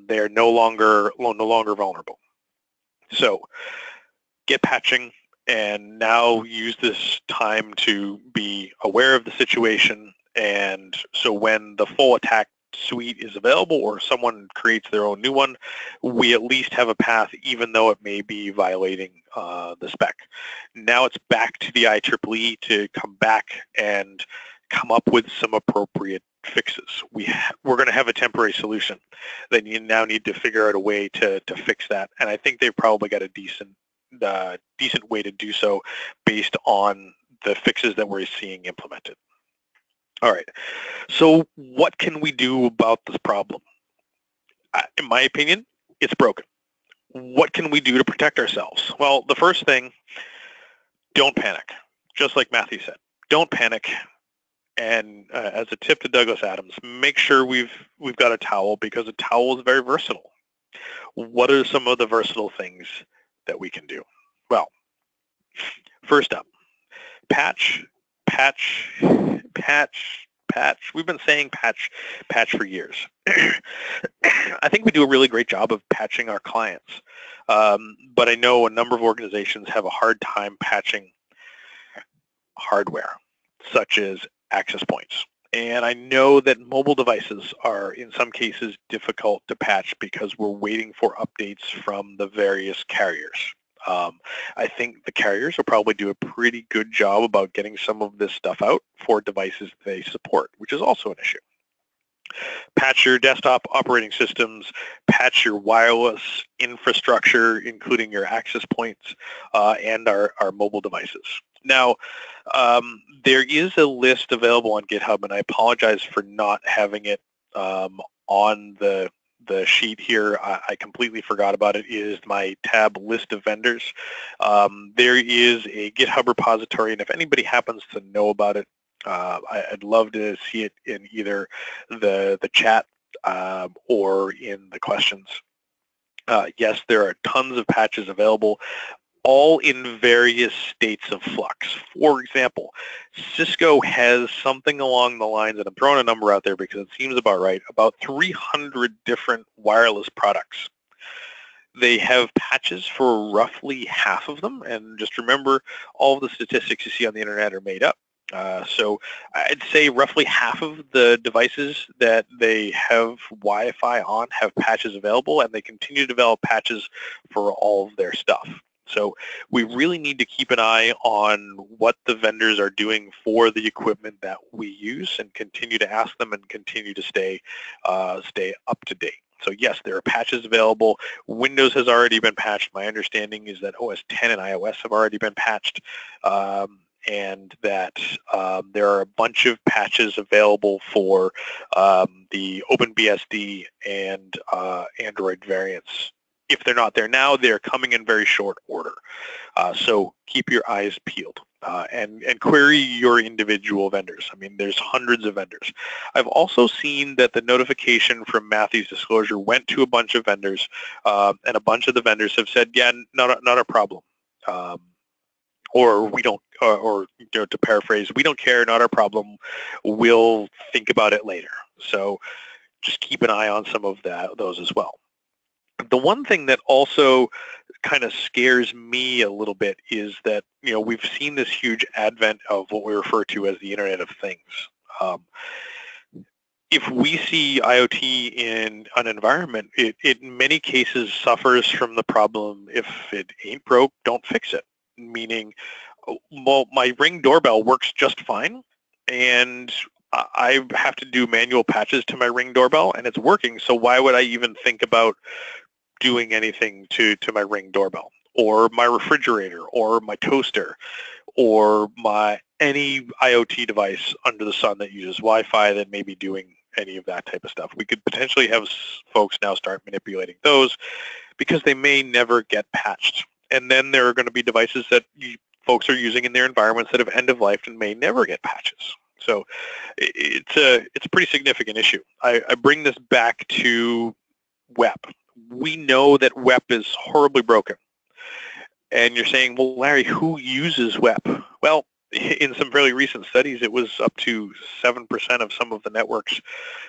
They're no longer vulnerable. So get patching, and now use this time to be aware of the situation. And so when the full attack suite is available or someone creates their own new one, we at least have a path, even though it may be violating the spec. Now it's back to the IEEE to come back and come up with some appropriate fixes. We're going to have a temporary solution. Then you now need to figure out a way to fix that. And I think they've probably got a decent way to do so based on the fixes that we're seeing implemented. All right, so what can we do about this problem? In my opinion, it's broken. What can we do to protect ourselves? Well, the first thing, don't panic. Just like Matthew said, don't panic. And as a tip to Douglas Adams, make sure we've got a towel, because a towel is very versatile. What are some of the versatile things that we can do? Well, first up, patch, patch, patch, patch. We've been saying patch, patch for years. I think we do a really great job of patching our clients, but I know a number of organizations have a hard time patching hardware, such as access points. And I know that mobile devices are, in some cases, difficult to patch because we're waiting for updates from the various carriers. I think the carriers will probably do a pretty good job about getting some of this stuff out for devices they support, which is also an issue. Patch your desktop operating systems, patch your wireless infrastructure, including your access points, and our mobile devices. Now, there is a list available on GitHub, and I apologize for not having it on the sheet here. I completely forgot about it. It is my tab list of vendors. There is a GitHub repository, and if anybody happens to know about it, I'd love to see it in either the chat or in the questions. Yes, there are tons of patches available, all in various states of flux. For example, Cisco has something along the lines, and I'm throwing a number out there because it seems about right, about 300 different wireless products. They have patches for roughly half of them, and just remember, all of the statistics you see on the internet are made up. So I'd say roughly half of the devices that they have Wi-Fi on have patches available, and they continue to develop patches for all of their stuff. So we really need to keep an eye on what the vendors are doing for the equipment that we use, and continue to ask them and continue to stay up to date. So yes, there are patches available. Windows has already been patched. My understanding is that OS 10 and iOS have already been patched, and that there are a bunch of patches available for the OpenBSD and Android variants. If they're not there now, they're coming in very short order. So keep your eyes peeled and query your individual vendors. I mean, there's hundreds of vendors. I've also seen that the notification from Matthew's disclosure went to a bunch of vendors, and a bunch of the vendors have said, yeah, not a problem. Or we don't, or you know, to paraphrase, we don't care, not our problem. We'll think about it later. So just keep an eye on some of those as well. The one thing that also kind of scares me a little bit is that, you know, we've seen this huge advent of what we refer to as the Internet of Things. If we see IoT in an environment, it in many cases suffers from the problem, if it ain't broke, don't fix it. Meaning, well, my Ring doorbell works just fine, and I have to do manual patches to my Ring doorbell, and it's working, so why would I even think about doing anything to my Ring doorbell, or my refrigerator, or my toaster, or any IoT device under the sun that uses Wi-Fi that may be doing any of that type of stuff? We could potentially have folks now start manipulating those because they may never get patched. And then there are going to be devices that folks are using in their environments that have end-of-life and may never get patches. So it's a pretty significant issue. I bring this back to WEP. We know that WEP is horribly broken. And you're saying, well, Larry, who uses WEP? Well, in some fairly recent studies, it was up to 7% of some of the networks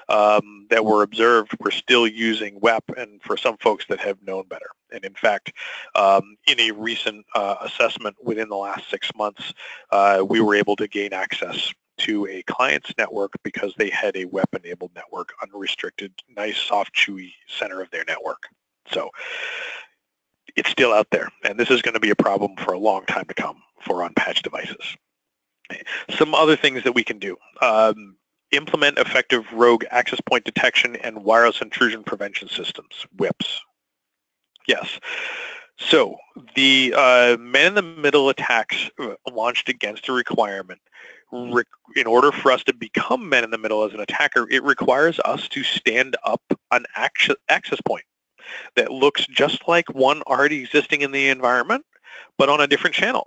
that were observed were still using WEP, and for some folks that have known better. And in fact, in a recent assessment within the last 6 months, we were able to gain access to a client's network because they had a WEP-enabled network, unrestricted, nice, soft, chewy center of their network. So it's still out there, and this is going to be a problem for a long time to come for unpatched devices. Some other things that we can do. Implement effective rogue access point detection and wireless intrusion prevention systems, WIPs. Yes. So the man-in-the-middle attacks launched against a requirement. In order for us to become man-in-the-middle as an attacker, it requires us to stand up an access point that looks just like one already existing in the environment, but on a different channel.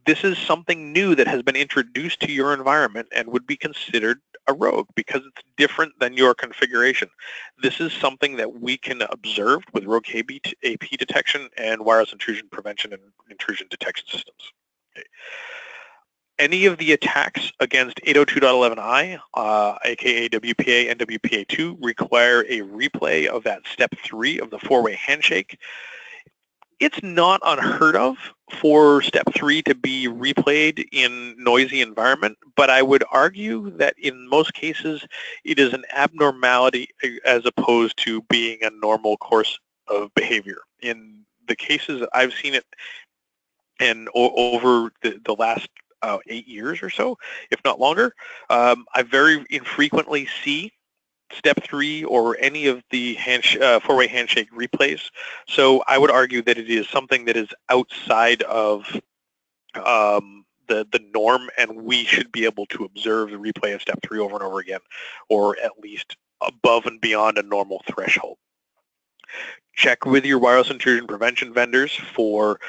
This is something new that has been introduced to your environment and would be considered a rogue because it's different than your configuration. This is something that we can observe with rogue AP detection and wireless intrusion prevention and intrusion detection systems. Okay. Any of the attacks against 802.11i, aka WPA and WPA2, require a replay of that step 3 of the four-way handshake. It's not unheard of for step 3 to be replayed in noisy environment, but I would argue that in most cases it is an abnormality as opposed to being a normal course of behavior. In the cases that I've seen it, and over the last 8 years or so, if not longer, I very infrequently see step 3 or any of the four-way handshake replays. So I would argue that it is something that is outside of the norm, and we should be able to observe the replay of step 3 over and over again, or at least above and beyond a normal threshold. Check with your wireless intrusion prevention vendors for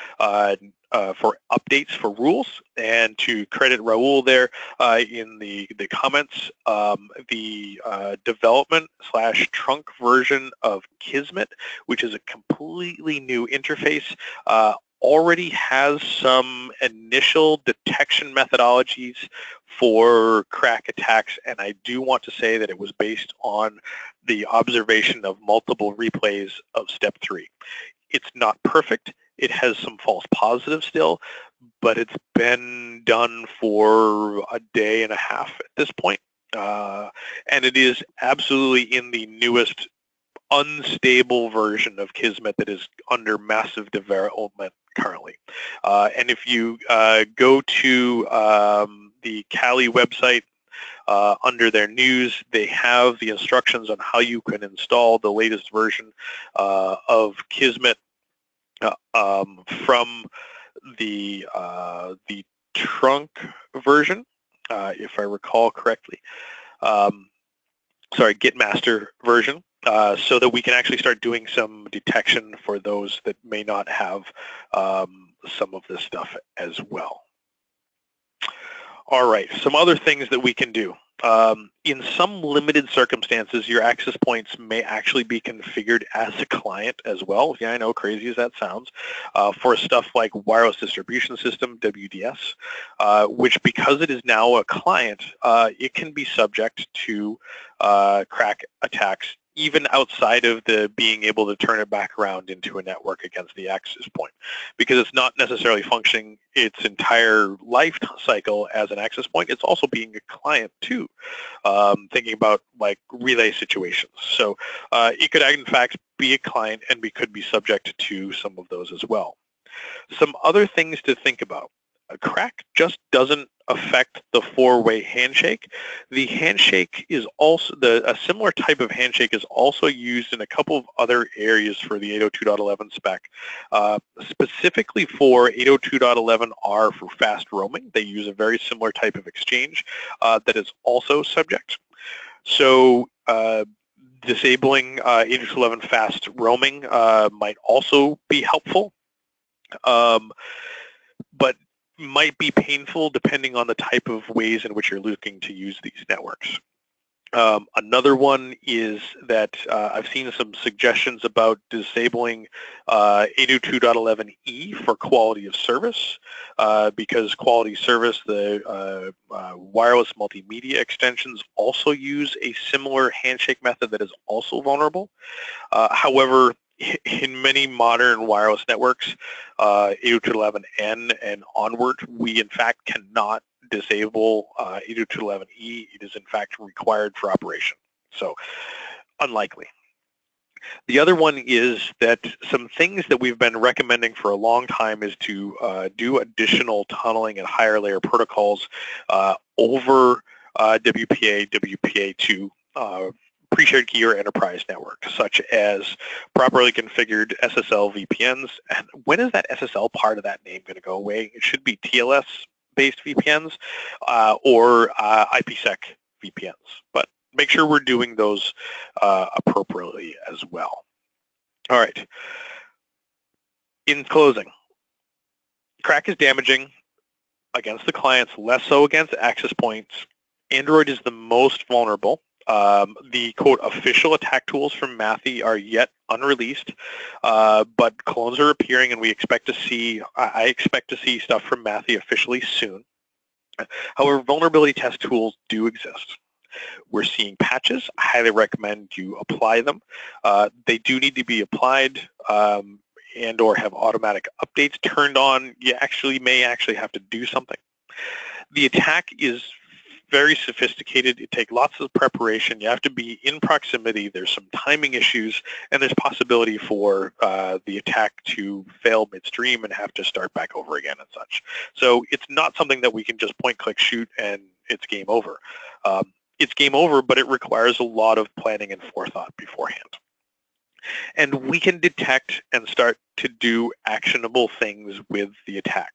updates for rules, and to credit Raul there in the comments, the development/trunk version of Kismet, which is a completely new interface, already has some initial detection methodologies for Krack attacks, and I do want to say that it was based on the observation of multiple replays of step 3. It's not perfect. It has some false positives still, but it's been done for a day and a half at this point. And it is absolutely in the newest unstable version of Kismet that is under massive development currently. And if you go to the Kali website, under their news, they have the instructions on how you can install the latest version of Kismet from the trunk version, if I recall correctly. Sorry, Gitmaster version, so that we can actually start doing some detection for those that may not have some of this stuff as well. All right, some other things that we can do. In some limited circumstances, your access points may actually be configured as a client as well. Yeah, I know, crazy as that sounds, for stuff like wireless distribution system, WDS, which because it is now a client, it can be subject to Krack attacks even outside of the being able to turn it back around into a network against the access point, because it's not necessarily functioning its entire life cycle as an access point. It's also being a client too, thinking about like relay situations. So it could in fact be a client, and we could be subject to some of those as well. Some other things to think about. Krack just doesn't affect the four-way handshake. The handshake is also, a similar type of handshake is also used in a couple of other areas for the 802.11 spec. Specifically for 802.11r for fast roaming, they use a very similar type of exchange that is also subject. So disabling 802.11 fast roaming might also be helpful, but might be painful depending on the type of ways in which you're looking to use these networks. Another one is that I've seen some suggestions about disabling 802.11e for quality of service, because quality service, the wireless multimedia extensions also use a similar handshake method that is also vulnerable. However, in many modern wireless networks, 802.11n and onward, we in fact cannot disable 802.11e. It is in fact required for operation. So unlikely. The other one is that some things that we've been recommending for a long time is to do additional tunneling and higher layer protocols over WPA, WPA2 pre-shared key or enterprise network, such as properly configured SSL VPNs. And when is that SSL part of that name going to go away? It should be TLS-based VPNs or IPsec VPNs. But make sure we're doing those appropriately as well. All right. In closing, Krack is damaging against the clients, less so against access points. Android is the most vulnerable. The quote official attack tools from Mathy are yet unreleased, but clones are appearing, and we expect to see. I expect to see stuff from Mathy officially soon. However, vulnerability test tools do exist. We're seeing patches. I highly recommend you apply them. They do need to be applied and or have automatic updates turned on. You may actually have to do something. The attack is very sophisticated. It takes lots of preparation. You have to be in proximity. There's some timing issues, and there's possibility for the attack to fail midstream and have to start back over again and such. So it's not something that we can just point, click, shoot, and it's game over. It's game over, but it requires a lot of planning and forethought beforehand. And we can detect and start to do actionable things with the attack.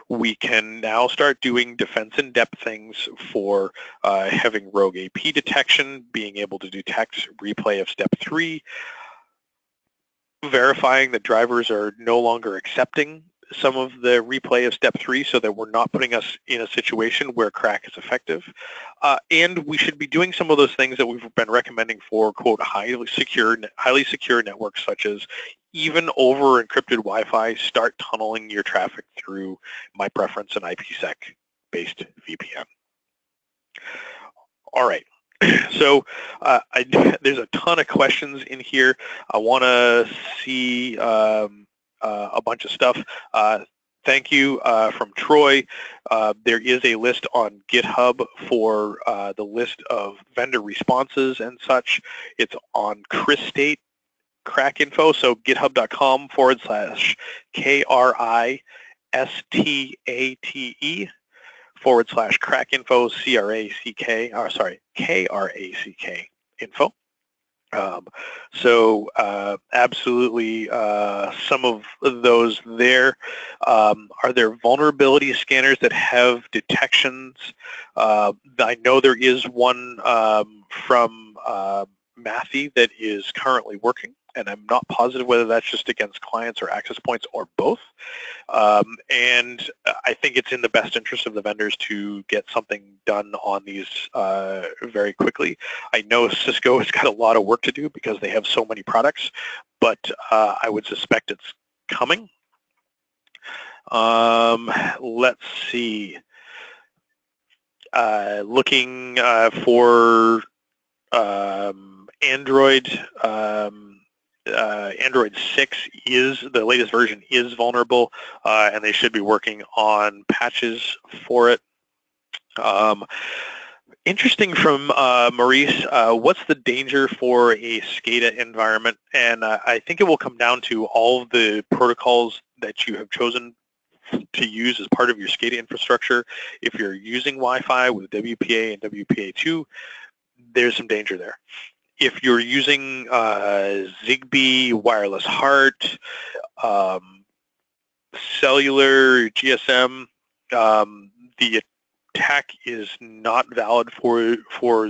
We can now start doing defense in depth things for having rogue AP detection, being able to detect replay of step 3, verifying that drivers are no longer accepting some of the replay of step 3 so that we're not putting us in a situation where Krack is effective. And we should be doing some of those things that we've been recommending for, quote, highly secure networks, such as even over encrypted Wi-Fi, start tunneling your traffic through my preference and IPsec-based VPN. All right. So there's a ton of questions in here. I want to see a bunch of stuff. Thank you from Troy. There is a list on GitHub for the list of vendor responses and such. It's on Krack info, so github.com/KRISTATE/Krack info, Krack info. So absolutely some of those there. Are there vulnerability scanners that have detections? I know there is one from Mathy that is currently working, and I'm not positive whether that's just against clients or access points or both. And I think it's in the best interest of the vendors to get something done on these very quickly. I know Cisco has got a lot of work to do because they have so many products, but I would suspect it's coming. Let's see. Looking for Android. Android 6 is, the latest version is vulnerable, and they should be working on patches for it. Interesting from Maurice, what's the danger for a SCADA environment? And I think it will come down to all of the protocols that you have chosen to use as part of your SCADA infrastructure. If you're using Wi-Fi with WPA and WPA2, there's some danger there. If you're using Zigbee, wireless HART, cellular, GSM, the attack is not valid for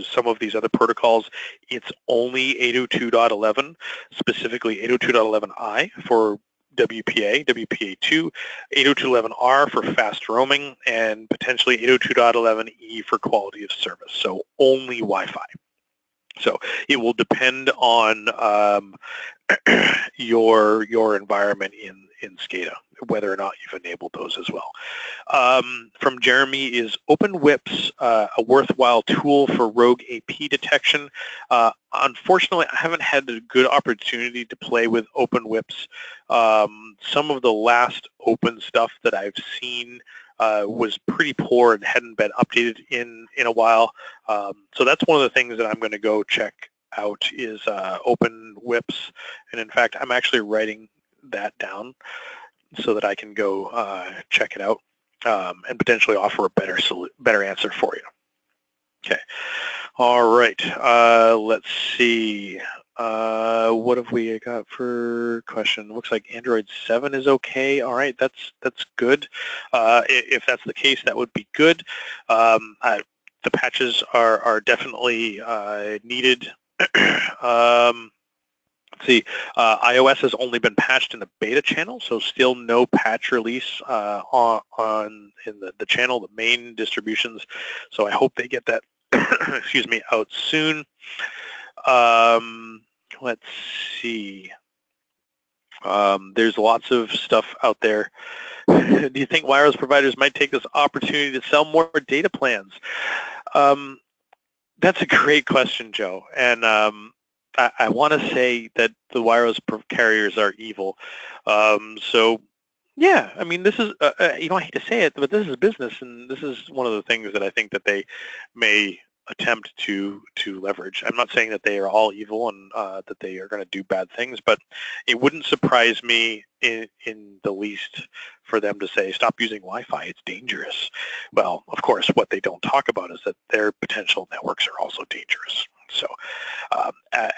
some of these other protocols. It's only 802.11, specifically 802.11i for WPA, WPA2, 802.11r for fast roaming, and potentially 802.11e for quality of service, so only Wi-Fi. So it will depend on your environment in SCADA, whether or not you've enabled those as well. From Jeremy, is OpenWhips a worthwhile tool for rogue AP detection? Unfortunately, I haven't had a good opportunity to play with OpenWhips. Some of the last open stuff that I've seen was pretty poor and hadn't been updated in a while. So that's one of the things that I'm going to go check out is OpenWhips. And in fact, I'm actually writing that down so that I can go check it out and potentially offer a better answer for you. Okay. All right, let's see. What have we got for question? Looks like Android 7 is okay. All right, that's good. If that's the case, that would be good. The patches are definitely needed. Let's see, iOS has only been patched in the beta channel, so still no patch release in the channel, the main distributions. So I hope they get that, excuse me, out soon. Let's see. There's lots of stuff out there. Do you think wireless providers might take this opportunity to sell more data plans? That's a great question, Joe. And I want to say that the wireless carriers are evil. So, yeah, I mean, this is, you know, I hate to say it, but this is business, and this is one of the things that I think that they may attempt to leverage. I'm not saying that they are all evil and that they are going to do bad things, but it wouldn't surprise me in the least for them to say, stop using Wi-Fi, it's dangerous. Well, of course, what they don't talk about is that their potential networks are also dangerous. So,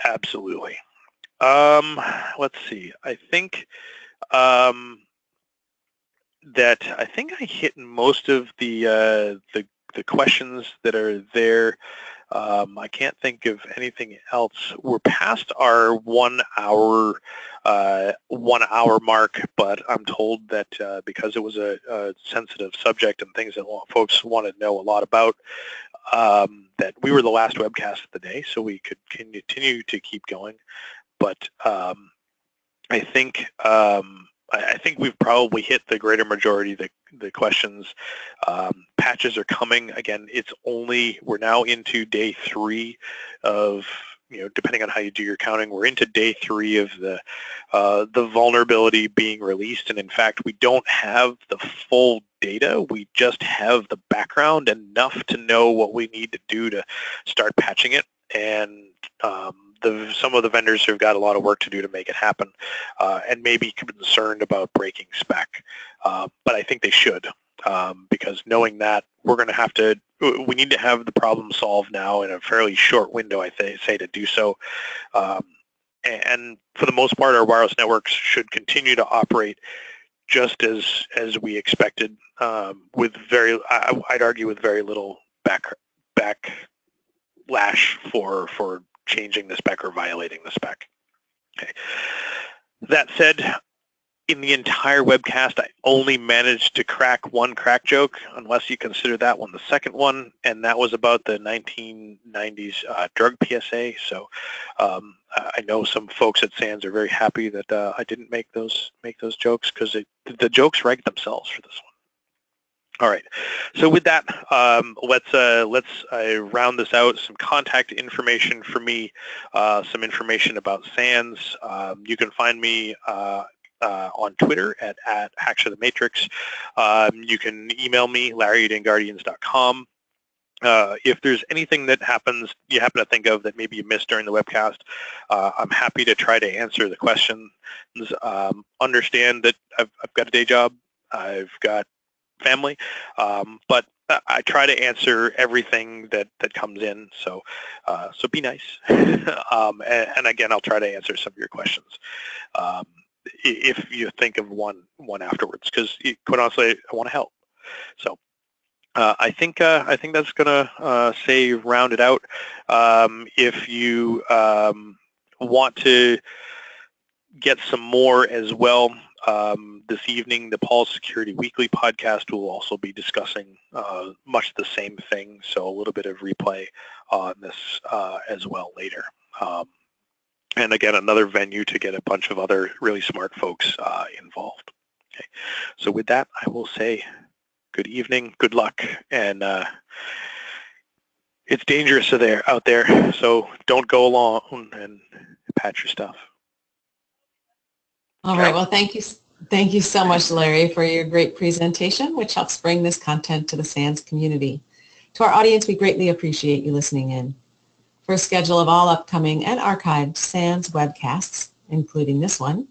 absolutely. Let's see. I think that I hit most of the questions that are there. I can't think of anything else. We're past our 1 hour mark, but I'm told that because it was a sensitive subject and things that folks want to know a lot about, that we were the last webcast of the day, so we could continue to keep going. But I think we've probably hit the greater majority of the questions. Patches are coming. Again, we're now into day 3 of, you know, depending on how you do your counting, we're into day 3 of the vulnerability being released. And in fact, we don't have the full data. We just have the background enough to know what we need to do to start patching it. And some of the vendors have got a lot of work to do to make it happen, and maybe concerned about breaking spec. But I think they should, because knowing that we need to have the problem solved now in a fairly short window, I say, to do so. And for the most part, our wireless networks should continue to operate just as we expected, with I'd argue with very little backlash for changing the spec or violating the spec. Okay. That said, in the entire webcast, I only managed to crack one crack joke, unless you consider that one the second one, and that was about the 1990s drug PSA. So I know some folks at SANS are very happy that I didn't make those jokes, because the jokes rank themselves for this one. All right. So with that, let's round this out. Some contact information for me, some information about SANS. You can find me on Twitter at HackshaTheMatrix. You can email me, larry@inguardians.com. If there's anything that you happen to think of that maybe you missed during the webcast, I'm happy to try to answer the questions. Understand that I've got a day job. I've got family, but I try to answer everything that comes in. So be nice. And again, I'll try to answer some of your questions if you think of one afterwards, because quite honestly, I want to help. So I think that's gonna round it out. If you want to get some more as well, this evening, the Paul Security Weekly podcast will also be discussing much the same thing, so a little bit of replay on this as well later. And again, another venue to get a bunch of other really smart folks involved. Okay. So with that, I will say good evening, good luck, and it's dangerous out there, so don't go alone and patch your stuff. All right. Well, thank you so much, Larry, for your great presentation, which helps bring this content to the SANS community. To our audience, we greatly appreciate you listening in. For a schedule of all upcoming and archived SANS webcasts, including this one,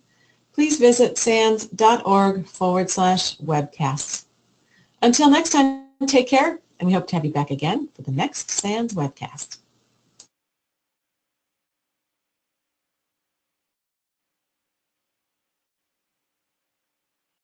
please visit sans.org/webcasts. Until next time, take care, and we hope to have you back again for the next SANS webcast.